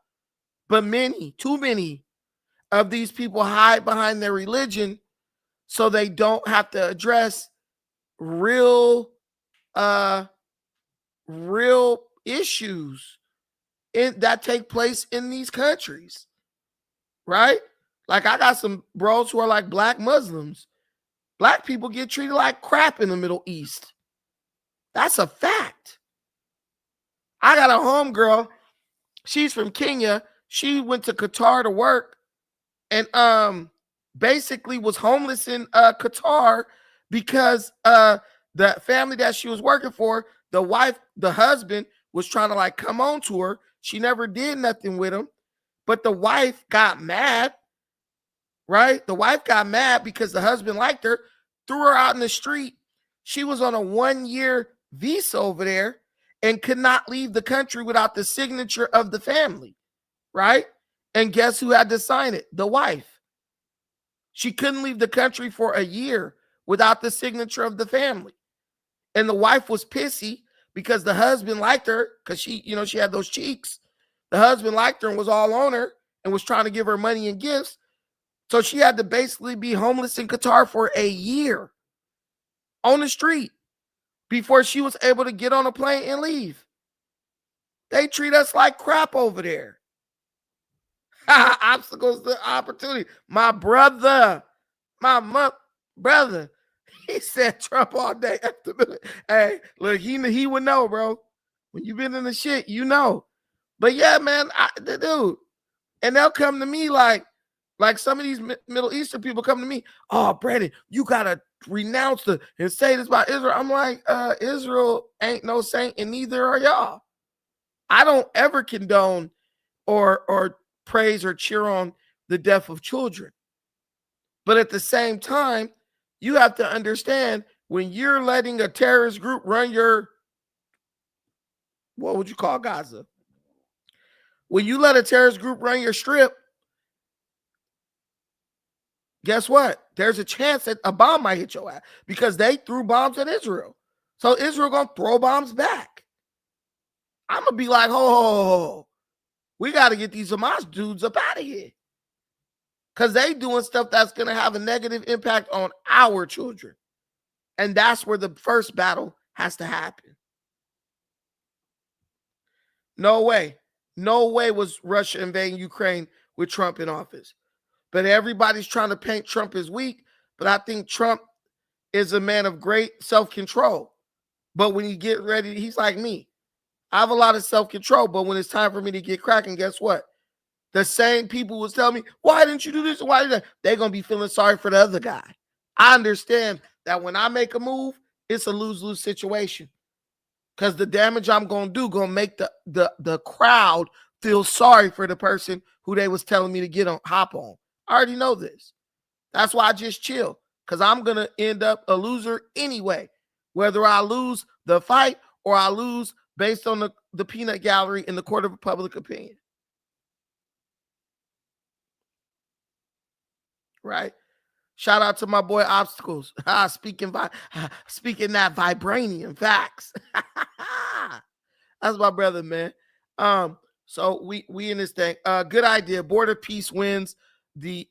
but many, too many of these people hide behind their religion so they don't have to address real issues that take place in these countries. Right? Like, I got some bros who are like black Muslims. Black people get treated like crap in the Middle East. That's a fact. I got a homegirl. She's from Kenya. She went to Qatar to work and basically was homeless in Qatar because the family that she was working for, the husband was trying to like come on to her. She never did nothing with him. But the wife got mad, right? The wife got mad because the husband liked her, threw her out in the street. She was on a 1-year visa over there and could not leave the country without the signature of the family, right? And guess who had to sign it? The wife. She couldn't leave the country for a year without the signature of the family. And the wife was pissy because the husband liked her because she had those cheeks. The husband liked her and was all on her and was trying to give her money and gifts. So she had to basically be homeless in Qatar for a year on the street before she was able to get on a plane and leave. They treat us like crap over there. Obstacles to opportunity. My brother, he said Trump all day. Hey, look, he would know, bro. When you've been in the shit, you know. But yeah, man, dude, and they'll come to me like some of these Middle Eastern people come to me. Oh, Brandon, you gotta renounce and say this about Israel. I'm like, Israel ain't no saint, and neither are y'all. I don't ever condone or praise or cheer on the death of children. But at the same time, you have to understand when you're letting a terrorist group run your, what would you call Gaza? When you let a terrorist group run your strip, guess what? There's a chance that a bomb might hit your ass because they threw bombs at Israel. So Israel gonna throw bombs back. I'm gonna be like, oh, we got to get these Hamas dudes up out of here because they doing stuff that's gonna have a negative impact on our children, and that's where the first battle has to happen. No way was Russia invading Ukraine with Trump in office. But everybody's trying to paint Trump as weak. But I think Trump is a man of great self-control. But when you get ready, he's like me. I have a lot of self-control. But when it's time for me to get cracking, guess what? The same people will tell me, why didn't you do this? Why did that? They're going to be feeling sorry for the other guy. I understand that when I make a move, it's a lose-lose situation. Because the damage I'm going to do going to make the crowd feel sorry for the person who they was telling me to hop on. I already know this. That's why I just chill. Because I'm going to end up a loser anyway. Whether I lose the fight or I lose based on the peanut gallery in the court of public opinion. Right? Shout out to my boy Obstacles. Speaking that vibranium facts. That's my brother, man. So we in this thing. Good idea. Board of Peace wins the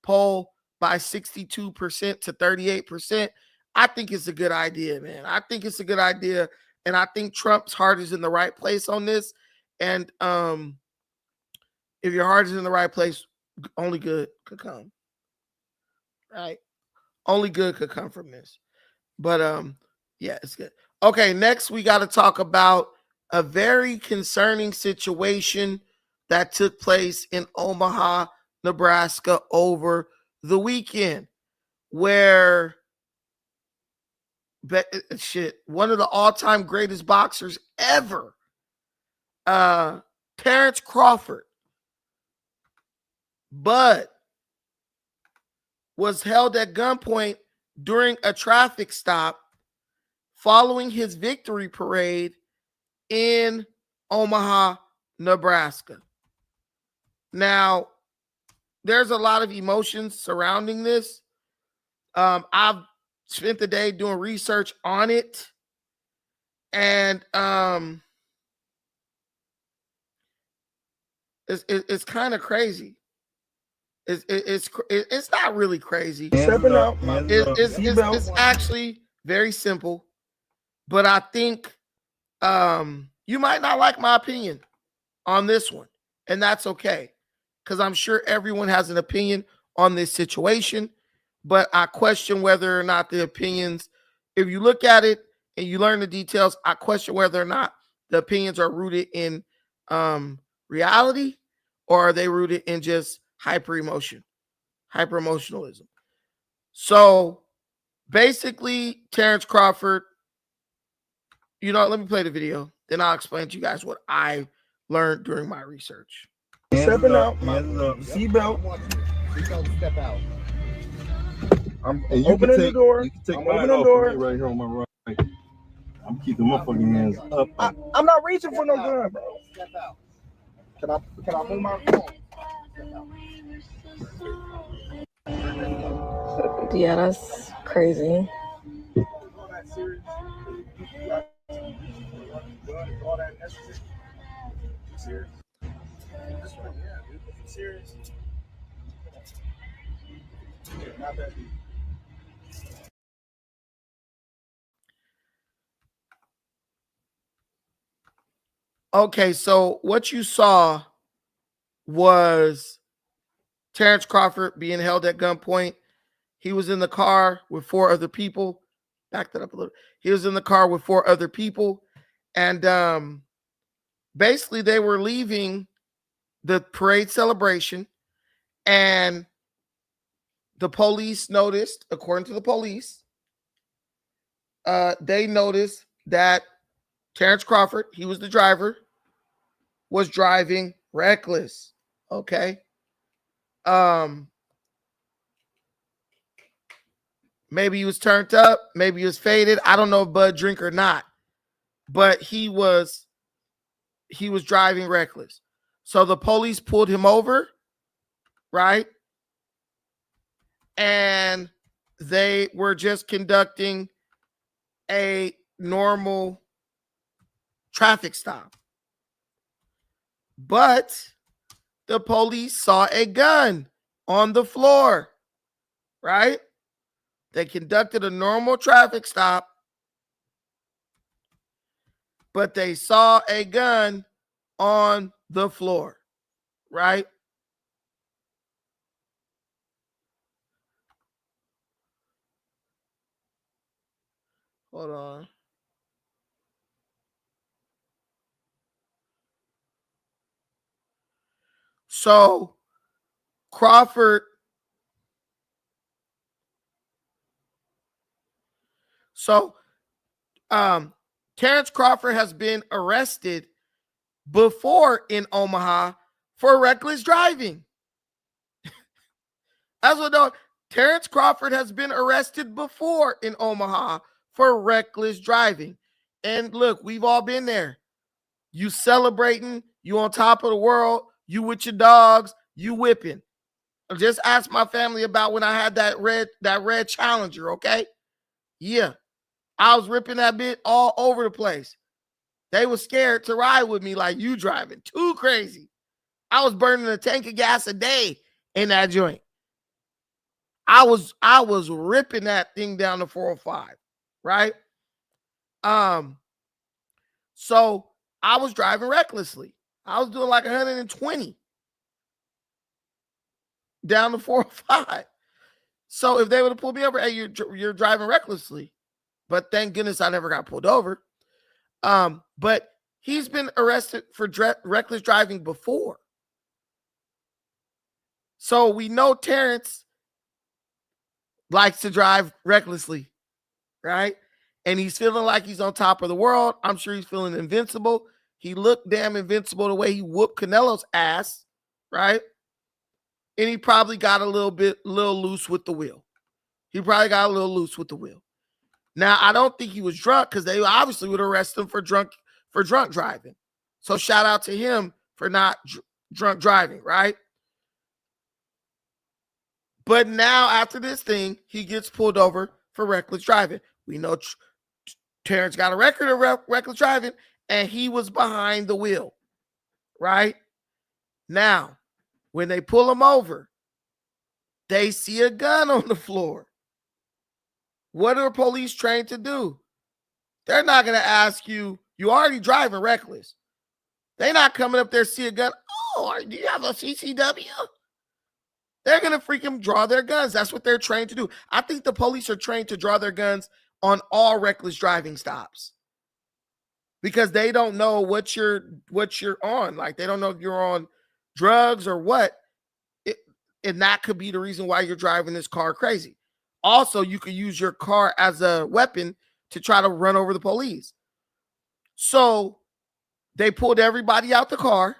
poll by 62% to 38%. I think it's a good idea, man. I think it's a good idea. And I think Trump's heart is in the right place on this. And if your heart is in the right place, only good could come. Right? Only good could come from this. But yeah, it's good. Okay, next we got to talk about a very concerning situation that took place in Omaha, Nebraska over the weekend, where one of the all-time greatest boxers ever, Terrence Crawford, Bud, was held at gunpoint during a traffic stop following his victory parade in Omaha, Nebraska. Now, there's a lot of emotions surrounding this. I've spent the day doing research on it, and it's kind of crazy. It's not really crazy. It's actually very simple, but I think you might not like my opinion on this one, and that's okay, because I'm sure everyone has an opinion on this situation, but I question whether or not the opinions, if you look at it and you learn the details, I question whether or not the opinions are rooted in reality, or are they rooted in just hyper-emotionalism. So basically, Terrence Crawford, let me play the video, then I'll explain to you guys what I learned during my research. Stepping out, seatbelt. Step out. I'm opening the door. You can take mine off of me right here on my right. I'm keeping my fucking hands up. I'm not reaching for no gun, bro. Step out. Can I move my phone? Yeah, that's crazy. Okay, so what you saw was Terrence Crawford being held at gunpoint. He was in the car with 4 other people. Back that up a little. He was in the car with 4 other people, and basically they were leaving the parade celebration, and the police noticed, according to the police, they noticed that Terrence Crawford, he was the driver, was driving reckless. Okay. Maybe he was turned up, maybe he was faded. I don't know if Bud drink or not, but he was driving reckless. So the police pulled him over, right? And they were just conducting a normal traffic stop. But the police saw a gun on the floor, right? They conducted a normal traffic stop, but they saw a gun on the floor, right? Hold on. So Crawford, Terrence Crawford has been arrested before in Omaha for reckless driving. That's what Terrence Crawford has been arrested before in Omaha for reckless driving. And look, we've all been there. You celebrating, you on top of the world, you with your dogs, you whipping. Just ask my family about when I had that red Challenger, okay? Yeah. I was ripping that bit all over the place. They were scared to ride with me like you driving. Too crazy. I was burning a tank of gas a day in that joint. I was ripping that thing down to 405, right? So I was driving recklessly. I was doing like 120 down to 405. So if they would have pulled me over, hey, you're driving recklessly. But thank goodness I never got pulled over. But he's been arrested for reckless driving before. So we know Terrence likes to drive recklessly, right? And he's feeling like he's on top of the world. I'm sure he's feeling invincible. He looked damn invincible the way he whooped Canelo's ass, right? And he probably got a little loose with the wheel. Now, I don't think he was drunk because they obviously would arrest him for drunk driving. So shout out to him for not drunk driving, right? But now after this thing, he gets pulled over for reckless driving. We know Terrence got a record of reckless driving, and he was behind the wheel, right? Now, when they pull him over, they see a gun on the floor. What are police trained to do? They're not going to ask you, you already driving reckless. They're not coming up there, see a gun. Oh, do you have a CCW? They're going to freaking draw their guns. That's what they're trained to do. I think the police are trained to draw their guns on all reckless driving stops because they don't know what you're on. Like, they don't know if you're on drugs or what. And that could be the reason why you're driving this car crazy. Also, you could use your car as a weapon to try to run over the police. So they pulled everybody out the car.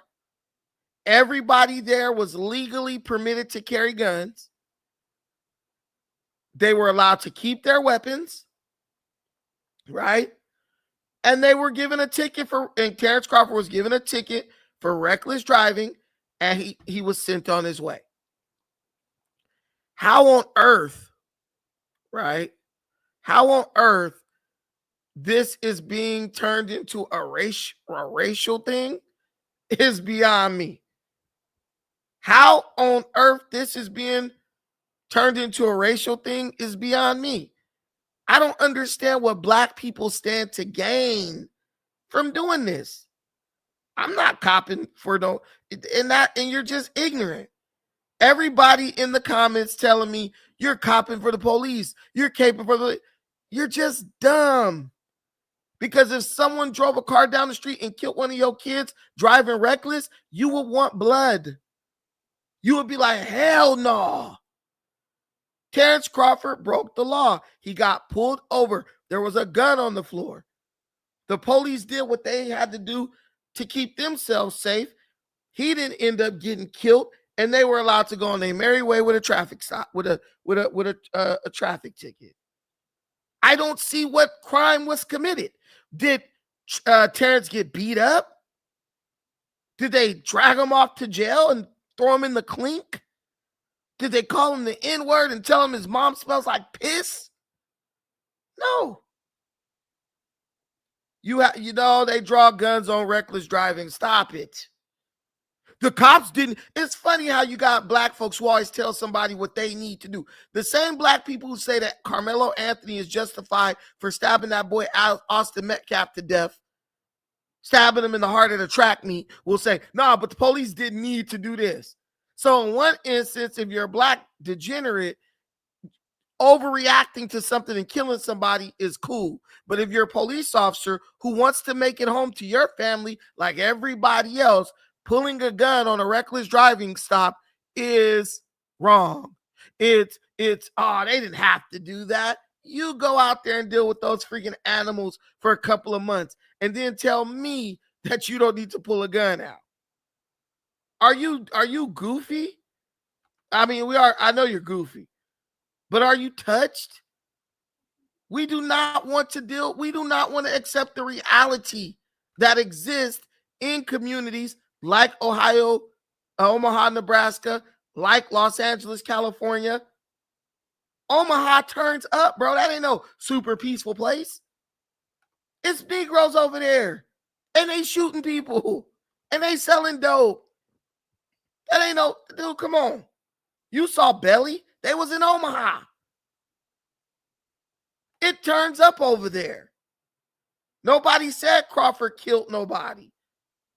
Everybody there was legally permitted to carry guns. They were allowed to keep their weapons, right? And they were given a ticket and Terrence Crawford was given a ticket for reckless driving, and he was sent on his way. How on earth, right? How on earth this is being turned into a racial thing is beyond me. How on earth this is being turned into a racial thing is beyond me. I don't understand what black people stand to gain from doing this. I'm not copping for and you're just ignorant. Everybody in the comments telling me you're copping for the police. You're caping for the. You're just dumb. Because if someone drove a car down the street and killed one of your kids driving reckless, you would want blood. You would be like, hell no. Terrence Crawford broke the law. He got pulled over. There was a gun on the floor. The police did what they had to do to keep themselves safe. He didn't end up getting killed, and they were allowed to go on their merry way with a traffic stop, with a traffic ticket. I don't see what crime was committed. Did Terrence get beat up? Did they drag him off to jail and throw him in the clink? Did they call him the N-word and tell him his mom smells like piss? No. They draw guns on reckless driving. Stop it. The cops didn't. It's funny how you got black folks who always tell somebody what they need to do. The same black people who say that Carmelo Anthony is justified for stabbing that boy Austin Metcalf to death, stabbing him in the heart of the track meet, will say, nah, but the police didn't need to do this. So in one instance, if you're a black degenerate, overreacting to something and killing somebody is cool. But if you're a police officer who wants to make it home to your family like everybody else, pulling a gun on a reckless driving stop is wrong. It's they didn't have to do that. You go out there and deal with those freaking animals for a couple of months and then tell me that you don't need to pull a gun out. Are you goofy? I mean, I know you're goofy. But are you touched? We do not want to accept the reality that exists in communities like Ohio, Omaha, Nebraska, like Los Angeles, California. Omaha turns up, bro. That ain't no super peaceful place. It's Negroes over there, and they shooting people, and they selling dope. That ain't no, dude, come on. You saw Belly. They was in Omaha. It turns up over there. Nobody said Crawford killed nobody.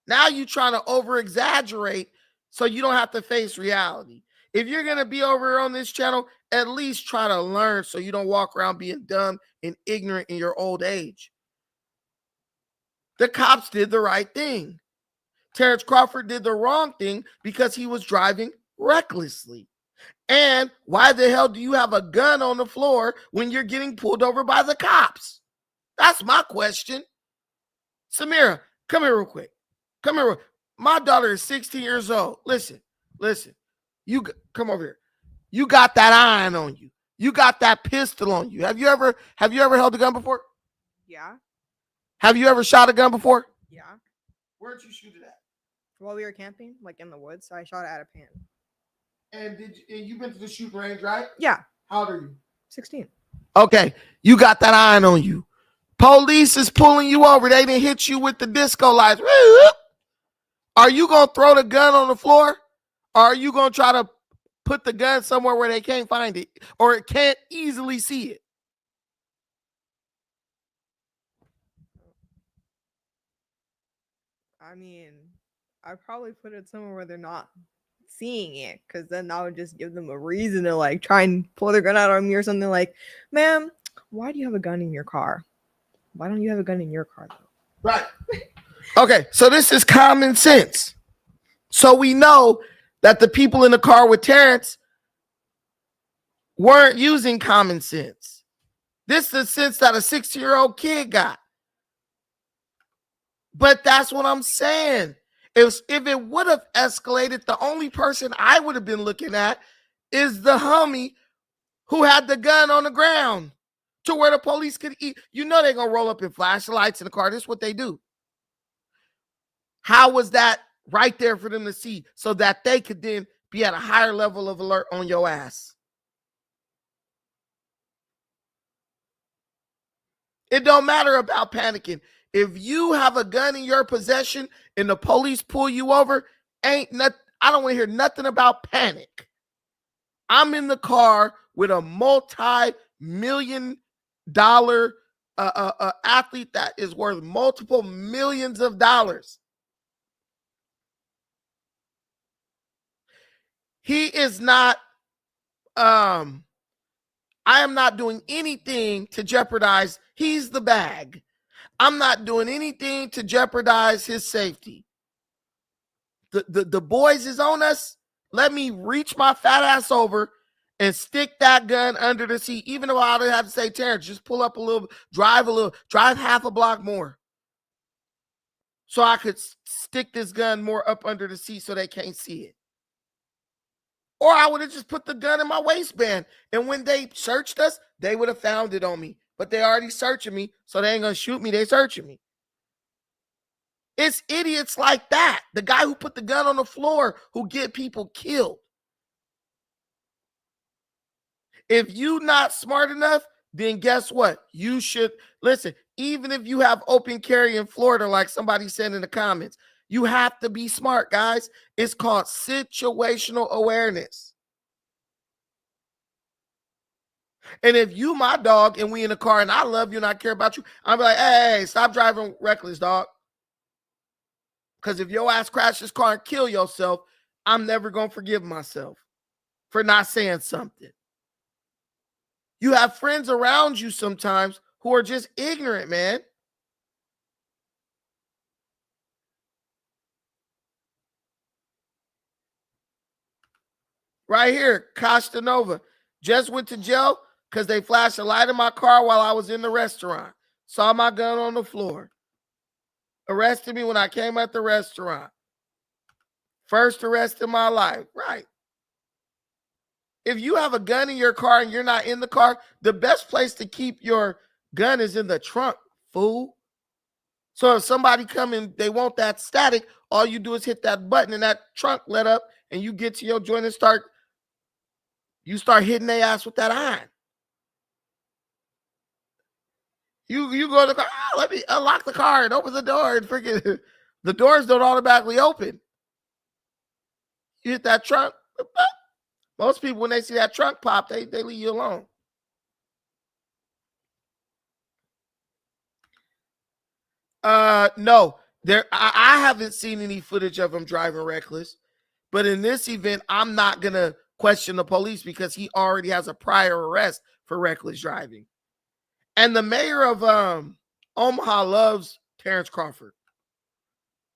Now you trying to over-exaggerate so you don't have to face reality. If you're going to be over here on this channel, at least try to learn so you don't walk around being dumb and ignorant in your old age. The cops did the right thing. Terrence Crawford did the wrong thing because he was driving recklessly. And why the hell do you have a gun on the floor when you're getting pulled over by the cops? That's my question. Samira, come here real quick. Come here. My daughter is 16 years old. Listen. You come over here. You got that iron on you. You got that pistol on you. Have you ever held a gun before? Yeah. Have you ever shot a gun before? Yeah. Where'd you shoot it at? While we were camping, like in the woods, so I shot it at a pan. And you've been to the shooting range, right? Yeah. How old are you? 16. Okay, you got that iron on you. Police is pulling you over. They didn't hit you with the disco lights. Are you going to throw the gun on the floor? Or are you going to try to put the gun somewhere where they can't find it or it can't easily see it? I mean, I'd probably put it somewhere where they're not seeing it, because then that would just give them a reason to like try and pull their gun out on me or something. Like, ma'am, why do you have a gun in your car? Why don't you have a gun in your car though? Right. Okay, so this is common sense. So we know that the people in the car with Terrence weren't using common sense. This is the sense that a 16-year-old kid got. But that's what I'm saying. If it would have escalated, the only person I would have been looking at is the homie who had the gun on the ground to where the police could eat. You know they're going to roll up in flashlights in the car. This is what they do. How was that right there for them to see so that they could then be at a higher level of alert on your ass? It don't matter about panicking. If you have a gun in your possession and the police pull you over, I don't want to hear nothing about panic. I'm in the car with a multi-million-dollar athlete that is worth multiple millions of dollars. He is not, I am not doing anything to jeopardize. He's the bag. I'm not doing anything to jeopardize his safety. The boys is on us. Let me reach my fat ass over and stick that gun under the seat. Even though I would have to say, Terrence, just pull up a little, drive half a block more. So I could stick this gun more up under the seat so they can't see it. Or I would have just put the gun in my waistband. And when they searched us, they would have found it on me. But they already searching me, so they ain't going to shoot me. They searching me. It's idiots like that. The guy who put the gun on the floor who get people killed. If you not smart enough, then guess what? You should, listen, even if you have open carry in Florida, like somebody said in the comments, you have to be smart, guys. It's called situational awareness. And if you my dog and we in the car and I love you and I care about you, I'm like, hey, stop driving reckless, dog. Because if your ass crash this car and kill yourself, I'm never going to forgive myself for not saying something. You have friends around you sometimes who are just ignorant, man. Right here, Costa Nova just went to jail because they flashed a light in my car while I was in the restaurant. Saw my gun on the floor. Arrested me when I came at the restaurant. First arrest in my life. Right. If you have a gun in your car and you're not in the car, the best place to keep your gun is in the trunk, fool. So if somebody come and they want that static, all you do is hit that button and that trunk let up and you get to your joint and start hitting their ass with that iron. You go to the car, let me unlock the car and open the door and freaking the doors don't automatically open. You hit that trunk, Most people, when they see that trunk pop, they leave you alone. No, I haven't seen any footage of him driving reckless, but in this event, I'm not gonna question the police because he already has a prior arrest for reckless driving. And the mayor of Omaha loves Terrence Crawford.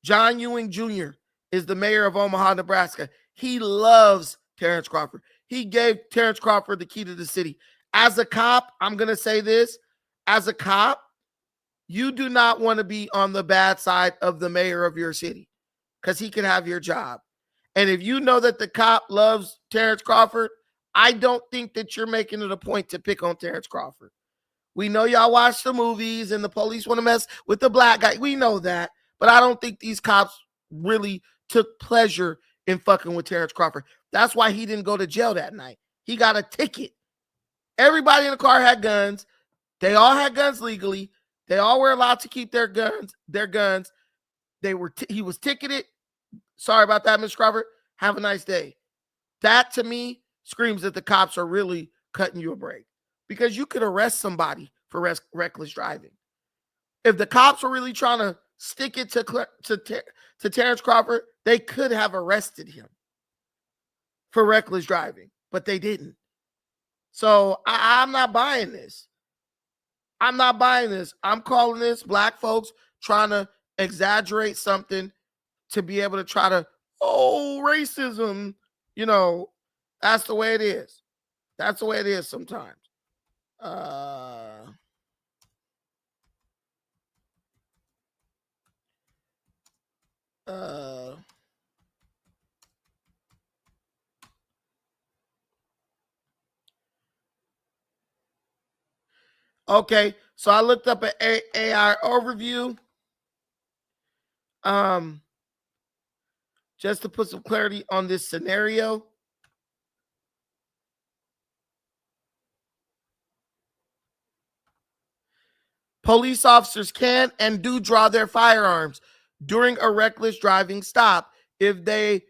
John Ewing Jr. is the mayor of Omaha, Nebraska. He loves Terrence Crawford. He gave Terrence Crawford the key to the city. As a cop, I'm going to say this. As a cop, you do not want to be on the bad side of the mayor of your city because he can have your job. And if you know that the cop loves Terrence Crawford, I don't think that you're making it a point to pick on Terrence Crawford. We know y'all watch the movies and the police want to mess with the black guy. We know that. But I don't think these cops really took pleasure in fucking with Terrence Crawford. That's why he didn't go to jail that night. He got a ticket. Everybody in the car had guns. They all had guns legally. They all were allowed to keep their guns. He was ticketed. Sorry about that, Mr. Crawford. Have a nice day. That to me screams that the cops are really cutting you a break because you could arrest somebody for reckless driving. If the cops were really trying to stick it to Terrence Crawford, they could have arrested him for reckless driving, but they didn't. So I'm not buying this. I'm not buying this. I'm calling this black folks trying to exaggerate something to be able to try to, racism. You know, that's the way it is. That's the way it is sometimes. Okay, so I looked up an AI overview. Just to put some clarity on this scenario. Police officers can and do draw their firearms during a reckless driving stop if they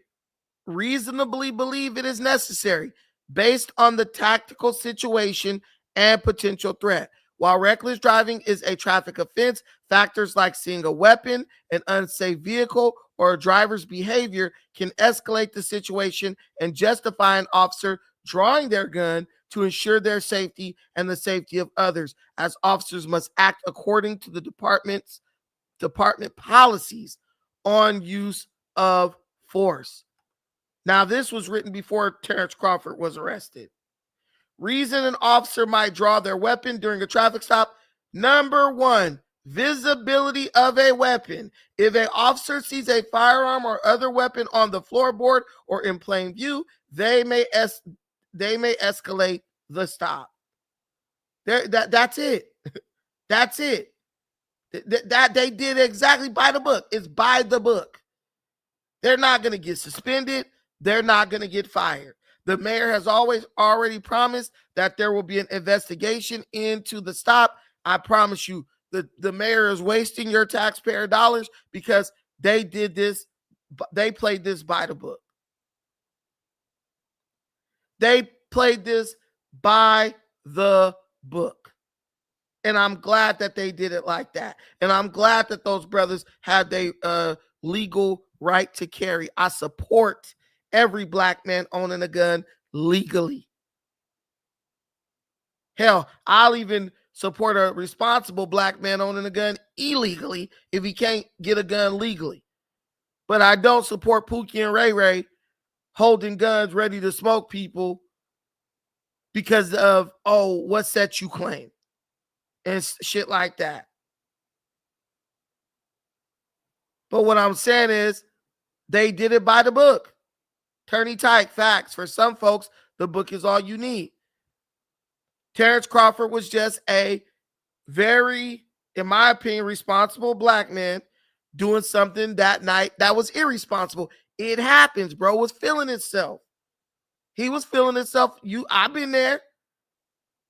reasonably believe it is necessary based on the tactical situation and potential threat. While reckless driving is a traffic offense, factors like seeing a weapon, an unsafe vehicle, or a driver's behavior can escalate the situation and justify an officer drawing their gun to ensure their safety and the safety of others, as officers must act according to the department policies on use of force. Now, this was written before Terrence Crawford was arrested. Reason an officer might draw their weapon during a traffic stop. Number one, visibility of a weapon. If an officer sees a firearm or other weapon on the floorboard or in plain view, they may escalate the stop. That's it. That's it. That they did exactly by the book. It's by the book. They're not going to get suspended. They're not going to get fired. The mayor has already promised that there will be an investigation into the stop. I promise you, the mayor is wasting your taxpayer dollars because they did this. They played this by the book. They played this by the book. And I'm glad that they did it like that. And I'm glad that those brothers had their legal right to carry. I support every black man owning a gun legally. Hell, I'll even support a responsible black man owning a gun illegally if he can't get a gun legally. But I don't support Pookie and Ray Ray holding guns ready to smoke people because of, what set you claim and shit like that. But what I'm saying is they did it by the book. Attorney tight facts. For some folks, the book is all you need. Terrence Crawford was just a very, in my opinion, responsible black man doing something that night that was irresponsible. It happens, bro. Was feeling itself. He was feeling himself. I've been there.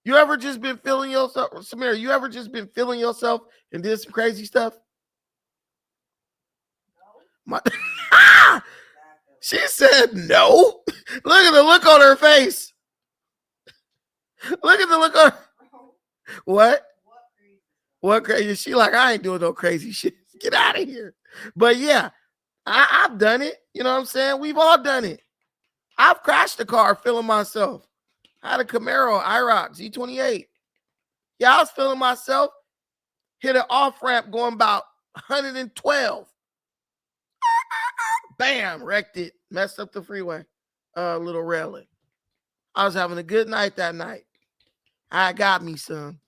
You ever just been feeling yourself? Samira, you ever just been feeling yourself and did some crazy stuff? No. She said no. Look at the look on her face. Look at the look on her. What? What crazy? She like, I ain't doing no crazy shit. Get out of here. But yeah, I've done it. You know what I'm saying? We've all done it. I've crashed a car feeling myself. I had a Camaro IROC Z28. Yeah, I was feeling myself. Hit an off-ramp going about 112. Bam, wrecked it. Messed up the freeway. Little railing. I was having a good night that night. I got me some.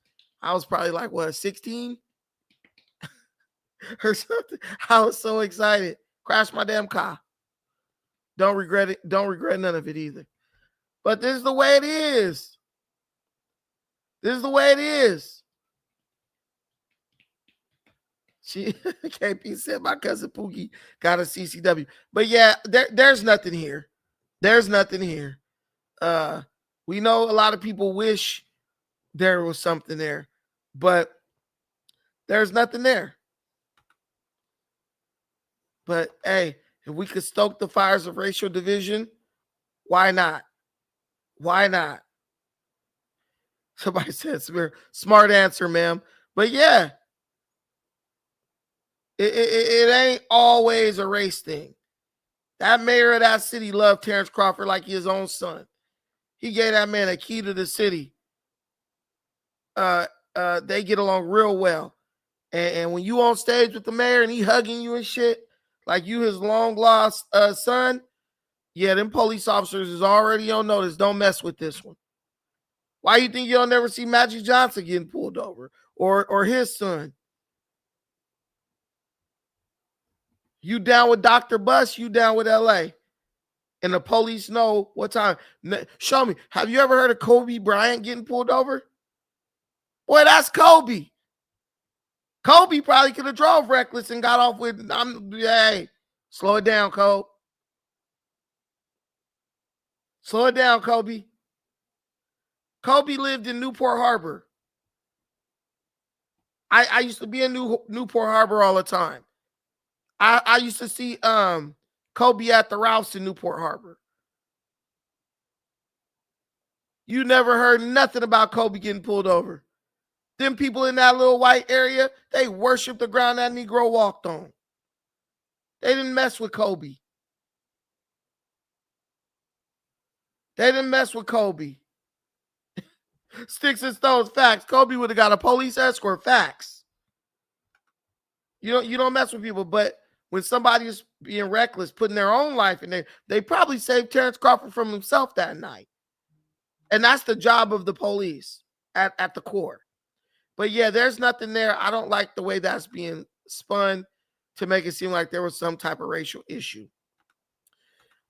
I was probably like, what, 16? Or something. I was so excited. Crashed my damn car. Don't regret it. Don't regret none of it either. But this is the way it is. This is the way it is. She KP said my cousin Pookie got a CCW. But yeah, there's nothing here. There's nothing here. We know a lot of people wish there was something there, but there's nothing there. But hey, if we could stoke the fires of racial division, why not? Why not? Somebody said, smart answer, ma'am. But yeah, it ain't always a race thing. That mayor of that city loved Terrence Crawford like his own son. He gave that man a key to the city. They get along real well. And when you on stage with the mayor and he hugging you and shit, like you his long lost son, yeah, them police officers is already on notice. Don't mess with this one. Why you think you'll never see Magic Johnson getting pulled over or his son? You down with Dr. Bus, you down with LA. And the police know what time. Show me. Have you ever heard of Kobe Bryant getting pulled over? Boy, that's Kobe. Kobe probably could have drove reckless and got off with, hey, slow it down, Kobe. Slow it down, Kobe. Kobe lived in Newport Harbor. I used to be in Newport Harbor all the time. I used to see Kobe at the Ralphs in Newport Harbor. You never heard nothing about Kobe getting pulled over. Them people in that little white area, they worship the ground that Negro walked on. They didn't mess with Kobe. They didn't mess with Kobe. Sticks and stones, facts. Kobe would have got a police escort, facts. You don't mess with people, but when somebody is being reckless, putting their own life in there, they probably saved Terrence Crawford from himself that night. And that's the job of the police at the core. But yeah, there's nothing there. I don't like the way that's being spun to make it seem like there was some type of racial issue.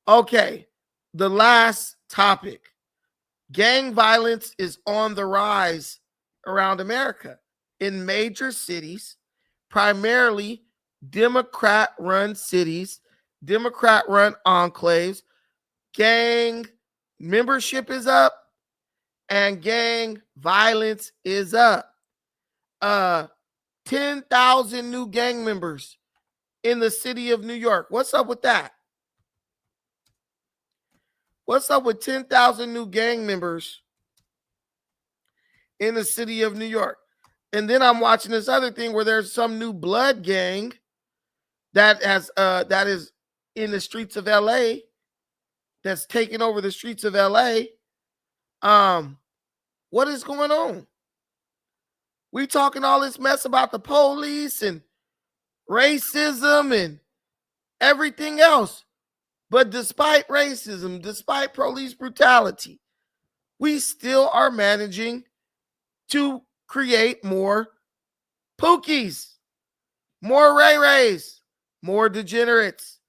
Okay, the last topic. Gang violence is on the rise around America. In major cities, primarily Democrat-run cities, Democrat-run enclaves, gang membership is up and gang violence is up. 10,000 new gang members in the city of New York. What's up with that? What's up with 10,000 new gang members in the city of New York? And then I'm watching this other thing where there's some new blood gang that is in the streets of LA, that's taking over the streets of LA. What is going on? We talking all this mess about the police and racism and everything else. But despite racism, despite police brutality, we still are managing to create more Pookies, more Ray Rays, more degenerates.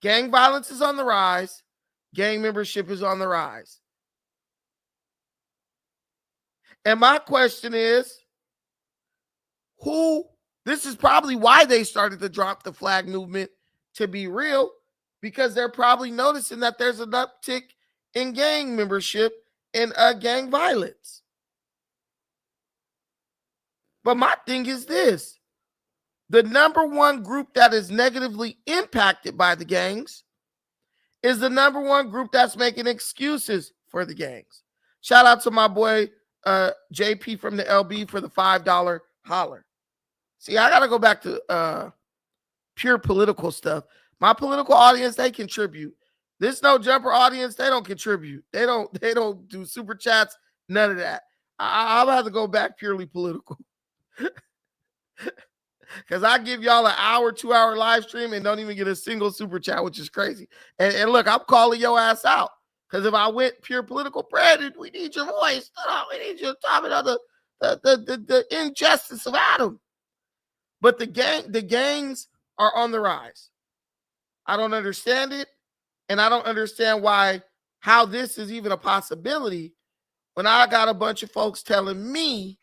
Gang violence is on the rise. Gang membership is on the rise. And my question is, this is probably why they started the Drop the Flag movement, to be real, because they're probably noticing that there's an uptick in gang membership and gang violence. But my thing is this: the number one group that is negatively impacted by the gangs is the number one group that's making excuses for the gangs. Shout out to my boy JP from the LB for the $5 holler. See, I gotta go back to pure political stuff. My political audience, they contribute. This No Jumper audience, they don't contribute. They don't do super chats, none of that. I'll have to go back purely political. Because I give y'all an hour, 2-hour live stream and don't even get a single super chat, which is crazy. And look, I'm calling your ass out. Because if I went pure political, Brandon, we need your voice. We need you to talk about the injustice of Adam. But the gangs are on the rise. I don't understand it. And I don't understand how this is even a possibility when I got a bunch of folks telling me,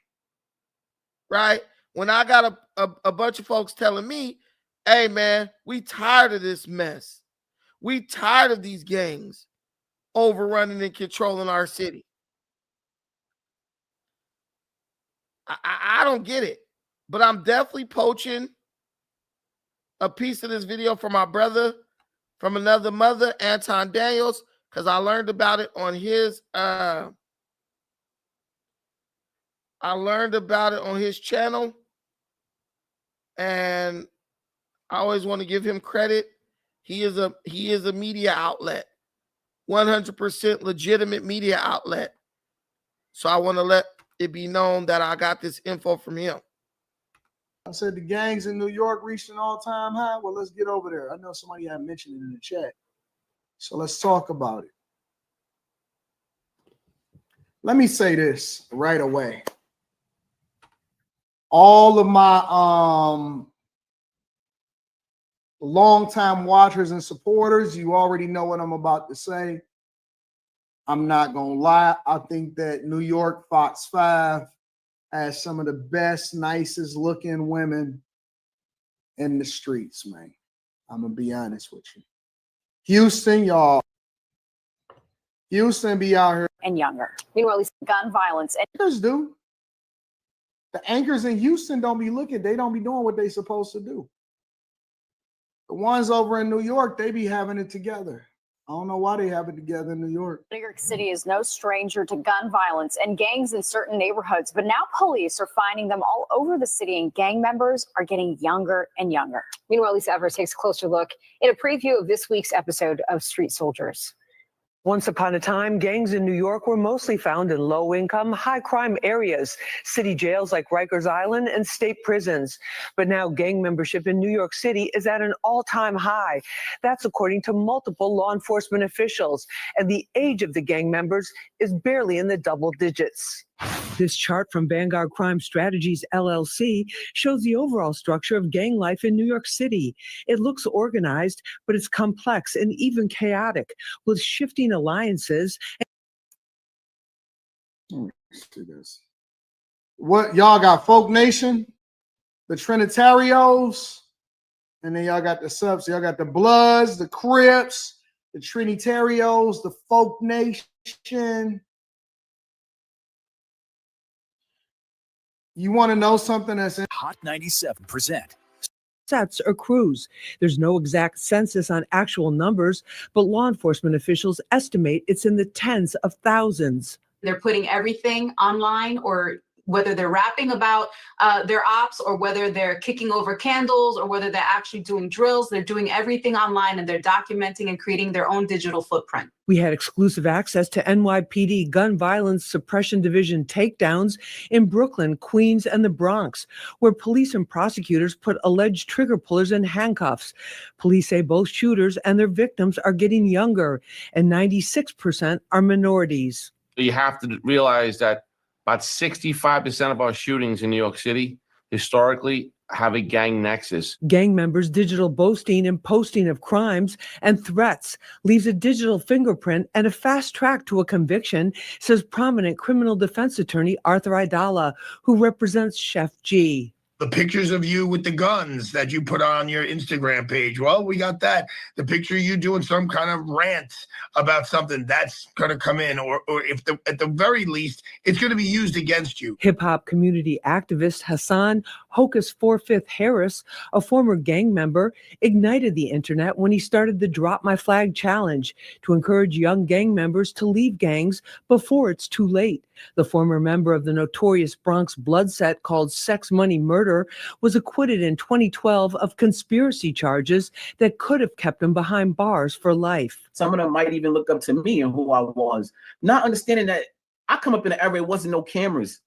right? When I got a bunch of folks telling me, hey, man, we tired of this mess. We tired of these gangs overrunning and controlling our city. I don't get it. But I'm definitely poaching a piece of this video from my brother from another mother, Anton Daniels, because I learned about it on his channel. And I always want to give him credit. He is a media outlet, 100% legitimate media outlet. So I want to let it be known that I got this info from him. I said the gangs in New York reached an all-time high. Well, let's get over there. I know somebody had mentioned it in the chat. So let's talk about it. Let me say this right away. All of my longtime watchers and supporters, you already know what I'm about to say. I'm not going to lie. I think that New York Fox 5 has some of the best, nicest looking women in the streets, man. I'm going to be honest with you. Houston, y'all. Houston be out here. And younger. Meanwhile, at least gun violence. Anchors do. The anchors in Houston don't be looking. They don't be doing what they supposed to do. The ones over in New York, they be having it together. I don't know why they have it together in New York. New York City is no stranger to gun violence and gangs in certain neighborhoods, but now police are finding them all over the city, and gang members are getting younger and younger. Meanwhile, Lisa Evers takes a closer look in a preview of this week's episode of Street Soldiers. Once upon a time, gangs in New York were mostly found in low-income, high-crime areas, city jails like Rikers Island and state prisons. But now gang membership in New York City is at an all-time high. That's according to multiple law enforcement officials. And the age of the gang members is barely in the double digits. This chart from Vanguard Crime Strategies, LLC, shows the overall structure of gang life in New York City. It looks organized, but it's complex and even chaotic, with shifting alliances. Let's do this. What y'all got? Folk Nation, the Trinitarios, and then y'all got the subs. Y'all got the Bloods, the Crips, the Trinitarios, the Folk Nation. You want to know something that's in Hot 97%. Sets or crews. There's no exact census on actual numbers, but law enforcement officials estimate it's in the tens of thousands. They're putting everything online, or whether they're rapping about their ops, or whether they're kicking over candles, or whether they're actually doing drills. They're doing everything online, and they're documenting and creating their own digital footprint. We had exclusive access to NYPD Gun Violence Suppression Division takedowns in Brooklyn, Queens, and the Bronx, where police and prosecutors put alleged trigger pullers in handcuffs. Police say both shooters and their victims are getting younger, and 96% are minorities. You have to realize that about 65% of our shootings in New York City historically have a gang nexus. Gang members' digital boasting and posting of crimes and threats leaves a digital fingerprint and a fast track to a conviction, says prominent criminal defense attorney Arthur Aidala, who represents Chef G. The pictures of you with the guns that you put on your Instagram page. Well, we got that. The picture of you doing some kind of rant about something, that's going to come in. Or if at the very least, it's going to be used against you. Hip-hop community activist Hassan Hocus 4/5 Harris, a former gang member, ignited the internet when he started the Drop My Flag Challenge to encourage young gang members to leave gangs before it's too late. The former member of the notorious Bronx blood set called Sex Money Murder was acquitted in 2012 of conspiracy charges that could have kept him behind bars for life. Some of them might even look up to me and who I was, not understanding that I come up in the area, it wasn't no cameras.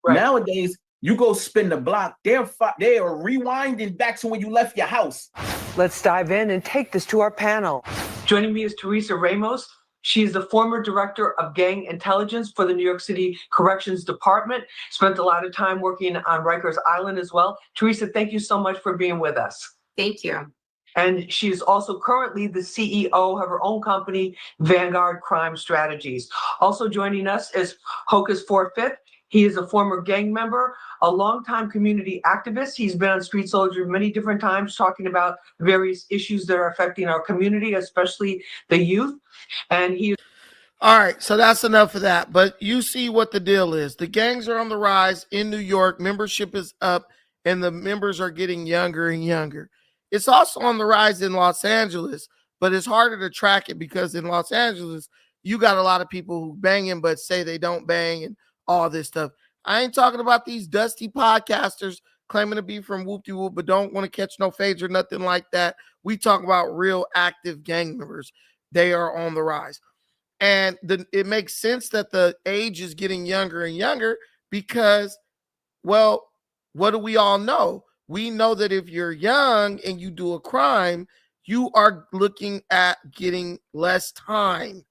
Right. Nowadays, you go spin the block, they are rewinding back to when you left your house. Let's dive in and take this to our panel. Joining me is Teresa Ramos. She is the former director of gang intelligence for the New York City Corrections Department. Spent a lot of time working on Rikers Island as well. Teresa, thank you so much for being with us. Thank you. And she is also currently the CEO of her own company, Vanguard Crime Strategies. Also joining us is Hocus 4/5. He is a former gang member, a longtime community activist. He's been on Street Soldier many different times talking about various issues that are affecting our community, especially the youth. And he. All right, so that's enough of that. But you see what the deal is. The gangs are on the rise in New York. Membership is up, and the members are getting younger and younger. It's also on the rise in Los Angeles, but it's harder to track it because in Los Angeles, you got a lot of people who banging but say they don't bang and all this stuff. I ain't talking about these dusty podcasters claiming to be from whoop-de-whoop but don't want to catch no fades or nothing like that. We talk about real active gang members. They are on the rise. And it makes sense that the age is getting younger and younger because, well, what do we all know? We know that if you're young and you do a crime, you are looking at getting less time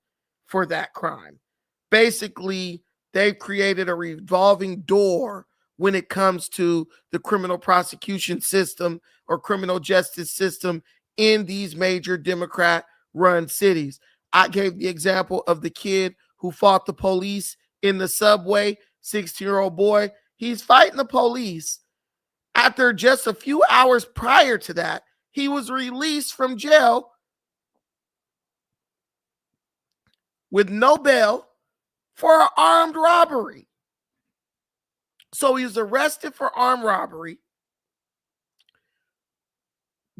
for that crime. Basically, they've created a revolving door when it comes to the criminal prosecution system or criminal justice system in these major Democrat-run cities. I gave the example of the kid who fought the police in the subway, 16-year-old boy. He's fighting the police. After just a few hours prior to that, he was released from jail with no bail for an armed robbery. So he was arrested for armed robbery,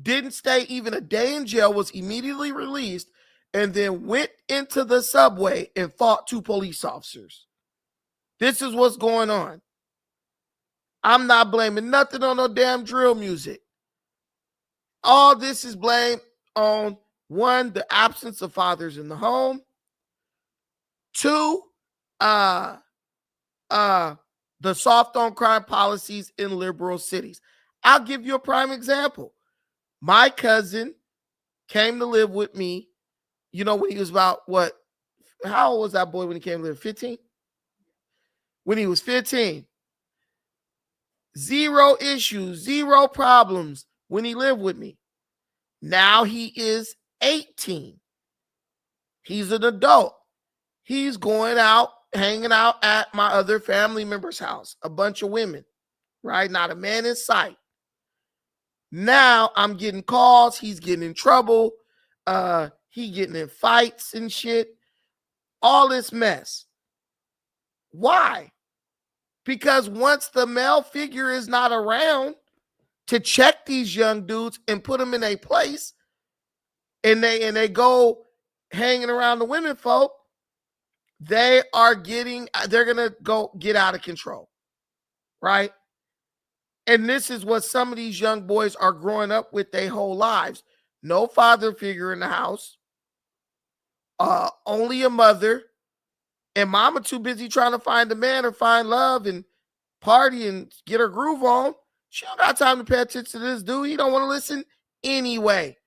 didn't stay even a day in jail, was immediately released, and then went into the subway and fought two police officers. This is what's going on. I'm not blaming nothing on no damn drill music. All this is blamed on, one, the absence of fathers in the home. Two, the soft on crime policies in liberal cities. I'll give you a prime example. My cousin came to live with me, when he was about how old was that boy when he came to live? 15? When he was 15. Zero issues, zero problems when he lived with me. Now he is 18. He's an adult. He's going out, hanging out at my other family member's house, a bunch of women, right? Not a man in sight. Now I'm getting calls. He's getting in trouble. He getting in fights and shit. All this mess. Why? Because once the male figure is not around to check these young dudes and put them in a place, and they go hanging around the women folk, they're gonna go get out of control, right? And this is what some of these young boys are growing up with their whole lives. No father figure in the house, only a mother, and mama too busy trying to find a man or find love and party and get her groove on. She don't got time to pay attention to this dude. He don't want to listen anyway.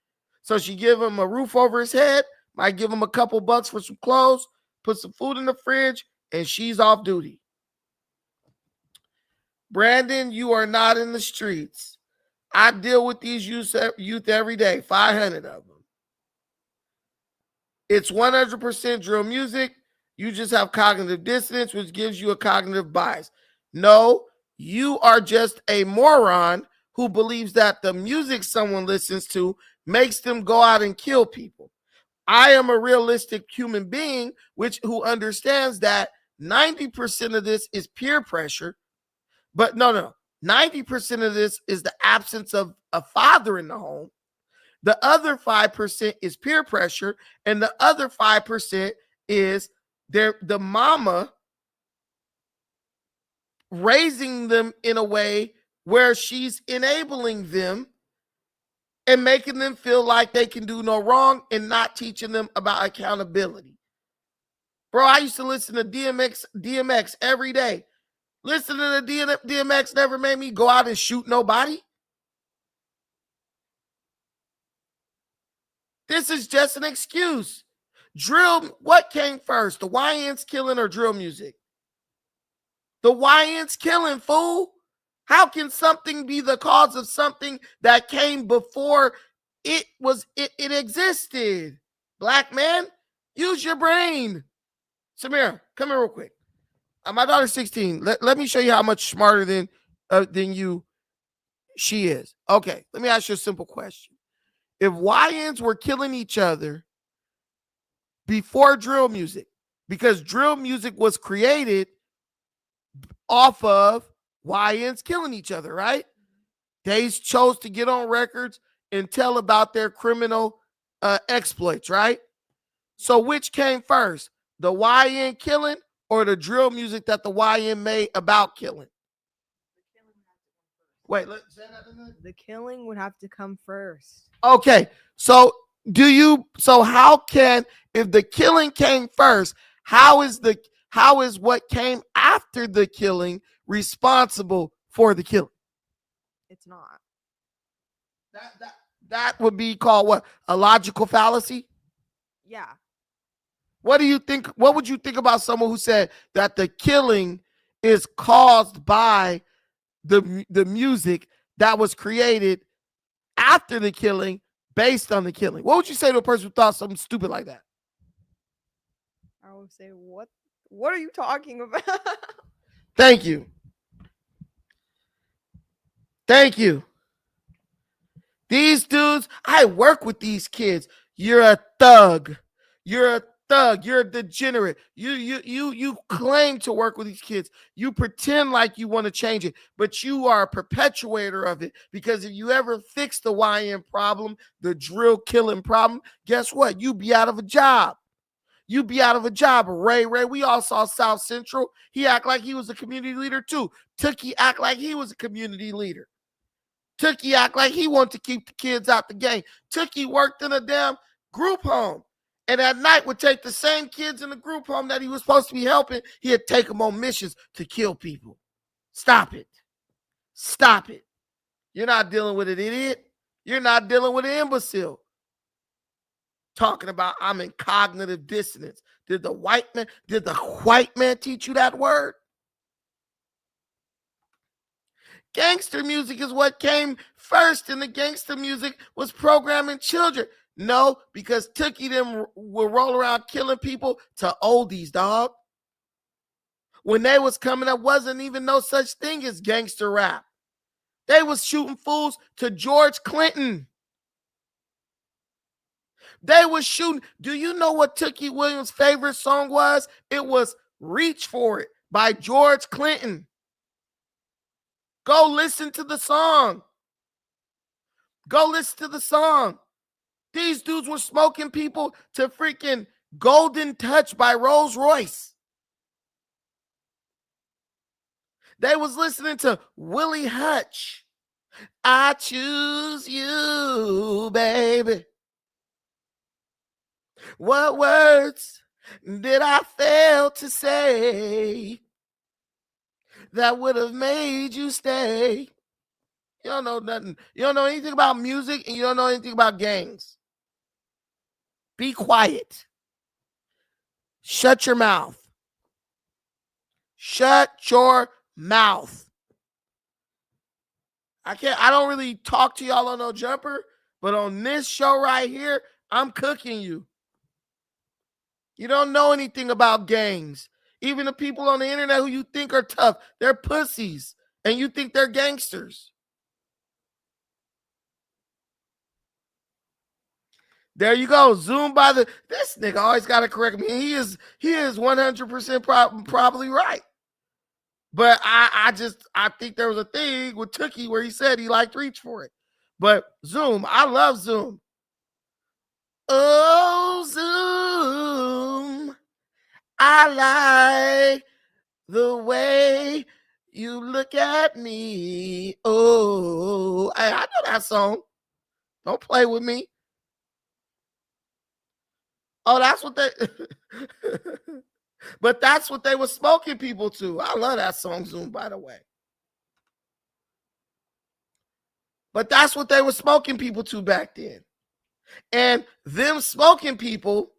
So she give him a roof over his head, might give him a couple bucks for some clothes, put some food in the fridge, and she's off duty. Brandon, you are not in the streets. I deal with these youth every day, 500 of them. It's 100% drill music. You just have cognitive dissonance, which gives you a cognitive bias. No, You are just a moron who believes that the music someone listens to makes them go out and kill people. I am a realistic human being who understands that 90% of this is peer pressure. But no. 90% of this is the absence of a father in the home. The other 5% is peer pressure, and the other 5% is the mama raising them in a way where she's enabling them and making them feel like they can do no wrong and not teaching them about accountability. Bro, I used to listen to DMX every day. Listening to DMX never made me go out and shoot nobody. This is just an excuse. Drill, what came first? The YNs killing or drill music? The YNs killing, fool. How can something be the cause of something that came before it existed? Black man, use your brain. Samira, come here real quick. My daughter's 16. Let me show you how much smarter than you she is. Okay, let me ask you a simple question. If YNs were killing each other before drill music, because drill music was created off of YNs killing each other, right? They chose to get on records and tell about their criminal exploits, right? So which came first, the YN killing or the drill music that the YN made about killing? Wait, let's say that again. The killing would have to come first. Okay, so how can, if the killing came first, how is what came after the killing responsible for the killing? It's not. That would be called what? A logical fallacy? Yeah. What do you think? What would you think about someone who said that the killing is caused by the music that was created after the killing, based on the killing? What would you say to a person who thought something stupid like that? I would say, what are you talking about? Thank you. Thank you. These dudes, I work with these kids. You're a thug. You're a thug. You're a degenerate. You claim to work with these kids. You pretend like you want to change it, but you are a perpetuator of it. Because if you ever fix the YN problem, the drill killing problem, guess what? You be out of a job. You be out of a job. Ray, we all saw South Central. He act like he was a community leader too. Tookie act like he was a community leader. Tookie act like he wanted to keep the kids out the game. Tookie worked in a damn group home. And at night would take the same kids in the group home that he was supposed to be helping. He'd take them on missions to kill people. Stop it. Stop it. You're not dealing with an idiot. You're not dealing with an imbecile. Talking about I'm in cognitive dissonance. Did the white man teach you that word? Gangster music is what came first, and the gangster music was programming children. No, because Tookie them will roll around killing people to oldies, dog. When they was coming up, wasn't even no such thing as gangster rap. They was shooting fools to George Clinton. They was shooting. Do you know what Tookie Williams' favorite song was? It was Reach For It by George Clinton. Go listen to the song. Go listen to the song. These dudes were smoking people to freaking Golden Touch by Rolls Royce. They was listening to Willie Hutch. I choose you, baby. What words did I fail to say that would have made you stay? You don't know nothing. You don't know anything about music, and you don't know anything about gangs. Be quiet. Shut your mouth. Shut your mouth. I don't really talk to y'all on no jumper, but on this show right here, I'm cooking you. You don't know anything about gangs. Even the people on the internet who you think are tough, they're pussies. and you think they're gangsters. There you go. Zoom by the. This nigga always got to correct me. He is 100% probably right. But I think there was a thing with Tookie where he said he liked Reach for it. But Zoom, I love Zoom. Oh, Zoom, I like the way you look at me. Oh, I know that song. Don't play with me. Oh, that's what they. But that's what they were smoking people to. I love that song, Zoom, by the way. But that's what they were smoking people to back then. And them smoking people,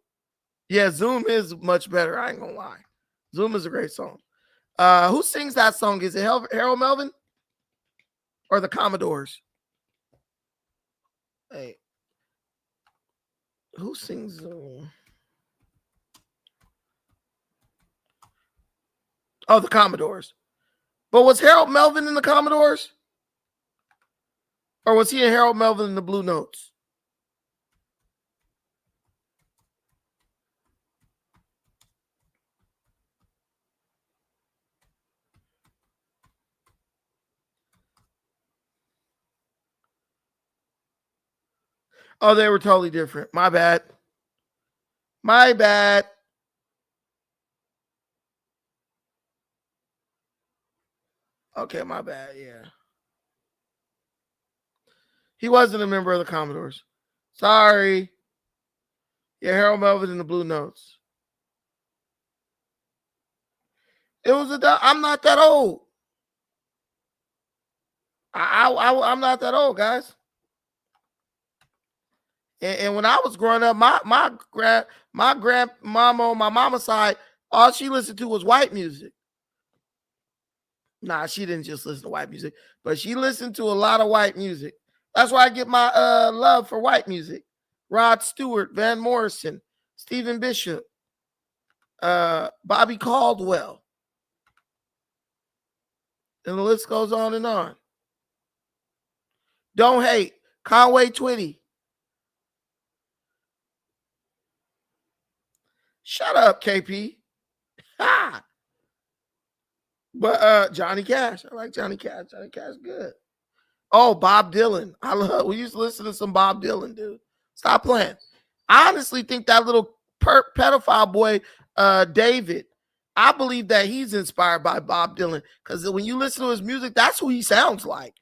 yeah, Zoom is much better. I ain't gonna lie. Zoom is a great song. Who sings that song? Is it Harold Melvin or the Commodores? Hey, who sings Zoom? Oh, the Commodores. But was Harold Melvin in the Commodores? Or was he in Harold Melvin in the Blue Notes? Oh, they were totally different. My bad. My bad. Okay, my bad. Yeah. He wasn't a member of the Commodores. Sorry. Yeah, Harold Melvin in the Blue Notes. It was I'm not that old. I'm not that old, guys. And when I was growing up, my grandmama on my mama's side, all she listened to was white music. Nah, she didn't just listen to white music, but she listened to a lot of white music. That's why I get my love for white music. Rod Stewart, Van Morrison, Stephen Bishop, Bobby Caldwell. And the list goes on and on. Don't Hate, Conway Twitty. Shut up, KP. Ha! But Johnny Cash. I like Johnny Cash. Johnny Cash is good. Oh, Bob Dylan. We used to listen to some Bob Dylan, dude. Stop playing. I honestly think that little pedophile boy, David, I believe that he's inspired by Bob Dylan. Because when you listen to his music, that's who he sounds like.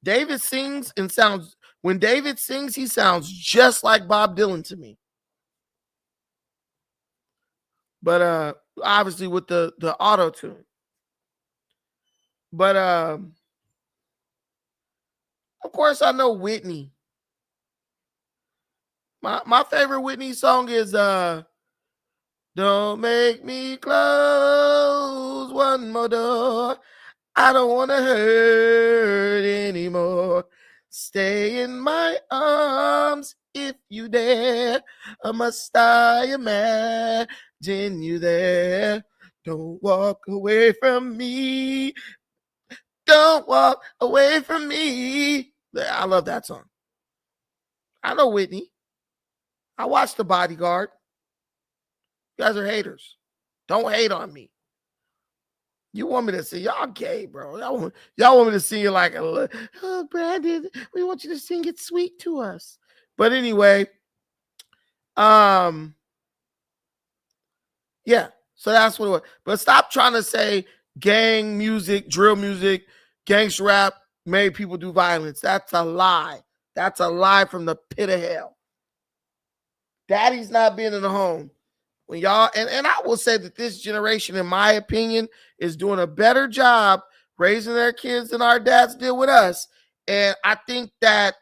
David sings and sounds, when David sings, he sounds just like Bob Dylan to me. But obviously with the auto tune. But of course I know Whitney. My favorite Whitney song is Don't Make Me Close One More Door. I don't want to hurt anymore. Stay in my arms if you dare. Or must I imagine you there? Don't walk away from me. Don't walk away from me. I love that song. I know Whitney. I watched The Bodyguard. You guys are haters. Don't hate on me. You want me to sing? Y'all gay, bro. Y'all want me to sing it like, oh, Brandon, we want you to sing it sweet to us. But anyway, yeah. So that's what it was. But stop trying to say gang music, drill music, gangster rap made people do violence. That's a lie. That's a lie from the pit of hell. Daddy's not being in the home. When y'all, and I will say that this generation, in my opinion, is doing a better job raising their kids than our dads did with us. And I think that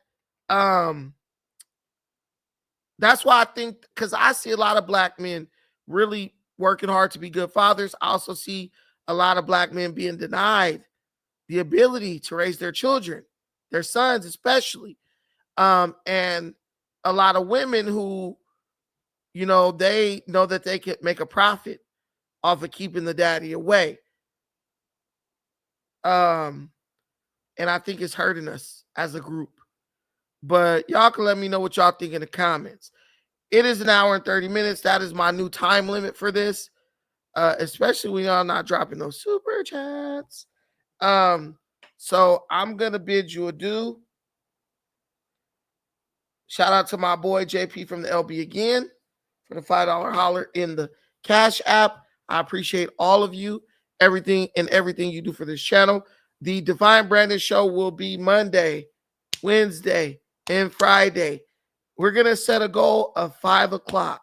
that's why I think, because I see a lot of black men really working hard to be good fathers. I also see a lot of black men being denied the ability to raise their children, their sons especially. And a lot of women who, you know, they know that they can make a profit off of keeping the daddy away. And I think it's hurting us as a group. But y'all can let me know what y'all think in the comments. It is 1 hour and 30 minutes. That is my new time limit for this, especially when y'all not dropping those super chats. So I'm going to bid you adieu. Shout out to my boy JP from the LB again for the $5 holler in the Cash App. I appreciate all of you, everything you do for this channel. The Defiant Brandon Show will be Monday, Wednesday, and Friday. We're going to set a goal of 5 o'clock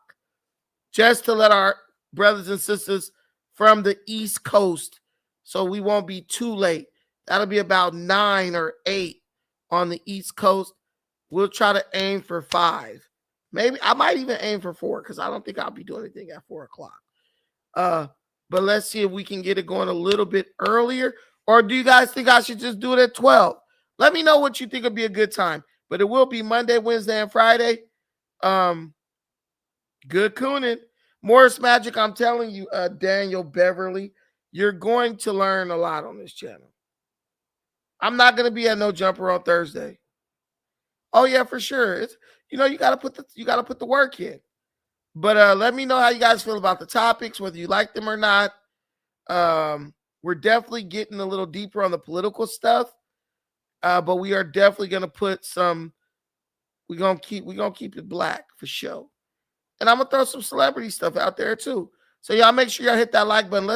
just to let our brothers and sisters from the East Coast, so we won't be too late. That'll be about 9 or 8 on the East Coast. We'll try to aim for 5. Maybe I might even aim for 4 because I don't think I'll be doing anything at 4 o'clock. But let's see if we can get it going a little bit earlier. Or do you guys think I should just do it at 12? Let me know what you think would be a good time. But it will be Monday, Wednesday, and Friday. Good cooning. Morris Magic, I'm telling you, Daniel Beverly, you're going to learn a lot on this channel. I'm not going to be at No Jumper on Thursday. Oh yeah, for sure. It's, you got to put the work in. But let me know how you guys feel about the topics, whether you like them or not. We're definitely getting a little deeper on the political stuff. But we are definitely going to put some, we're going to keep it black for sure. And I'm going to throw some celebrity stuff out there too. So y'all make sure y'all hit that like button.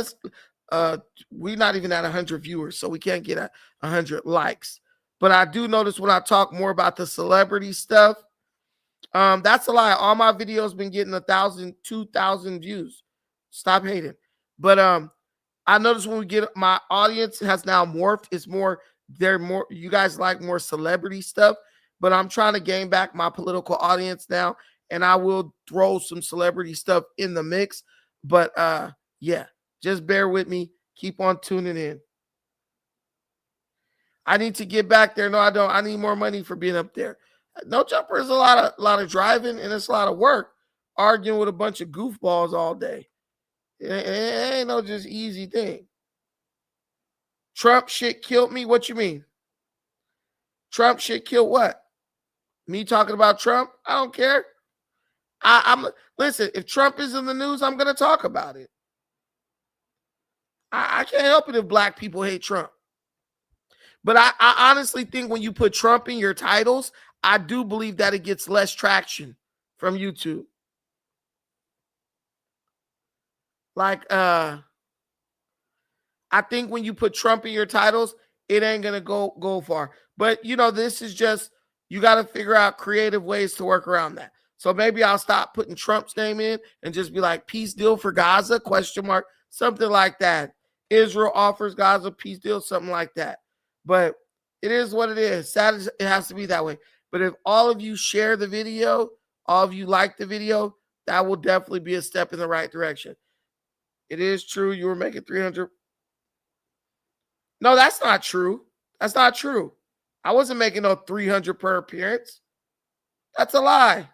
We're not even at 100 viewers, so we can't get 100 likes. But I do notice when I talk more about the celebrity stuff, that's a lie. All my videos been getting 1,000, 2,000 views. Stop hating. But I notice when we get, my audience has now morphed. It's more, you guys like more celebrity stuff, but I'm trying to gain back my political audience now, and I will throw some celebrity stuff in the mix. But yeah, just bear with me. Keep on tuning in. I need to get back there. No, I don't. I need more money for being up there. No Jumper is a lot of driving, and it's a lot of work arguing with a bunch of goofballs all day. It ain't no just easy thing. Trump shit killed me. What you mean? Trump shit killed what? Me talking about Trump? I don't care. Listen, if Trump is in the news, I'm gonna talk about it. I can't help it if black people hate Trump. But I honestly think when you put Trump in your titles, I do believe that it gets less traction from YouTube. Like, I think when you put Trump in your titles, it ain't gonna go far. But this is just, you got to figure out creative ways to work around that. So maybe I'll stop putting Trump's name in and just be like, peace deal for Gaza, ? Something like that. Israel offers Gaza peace deal, something like that. But it is what it is. Sad as it has to be that way. But if all of you share the video, all of you like the video, that will definitely be a step in the right direction. It is true you were making 300. No, that's not true. That's not true. I wasn't making no 300 per appearance. That's a lie.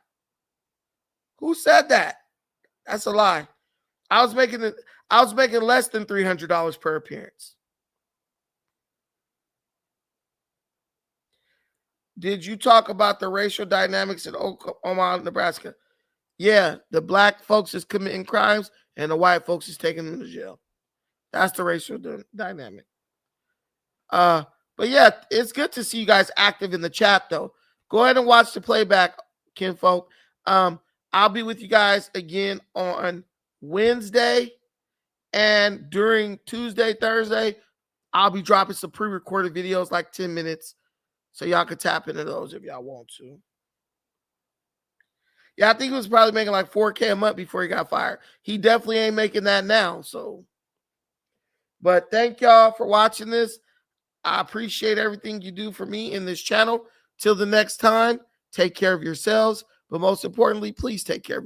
Who said that? That's a lie. I was making less than $300 per appearance. Did you talk about the racial dynamics in Omaha, Nebraska? Yeah, the black folks is committing crimes and the white folks is taking them to jail. That's the racial dynamic. But yeah, it's good to see you guys active in the chat though. Go ahead and watch the playback, kinfolk. I'll be with you guys again on Wednesday, and during Tuesday, Thursday, I'll be dropping some pre-recorded videos, like 10 minutes. So y'all can tap into those if y'all want to. Yeah, I think he was probably making like $4K a month before he got fired. He definitely ain't making that now. So, but thank y'all for watching this. I appreciate everything you do for me in this channel. Till the next time, take care of yourselves. But most importantly, please take care of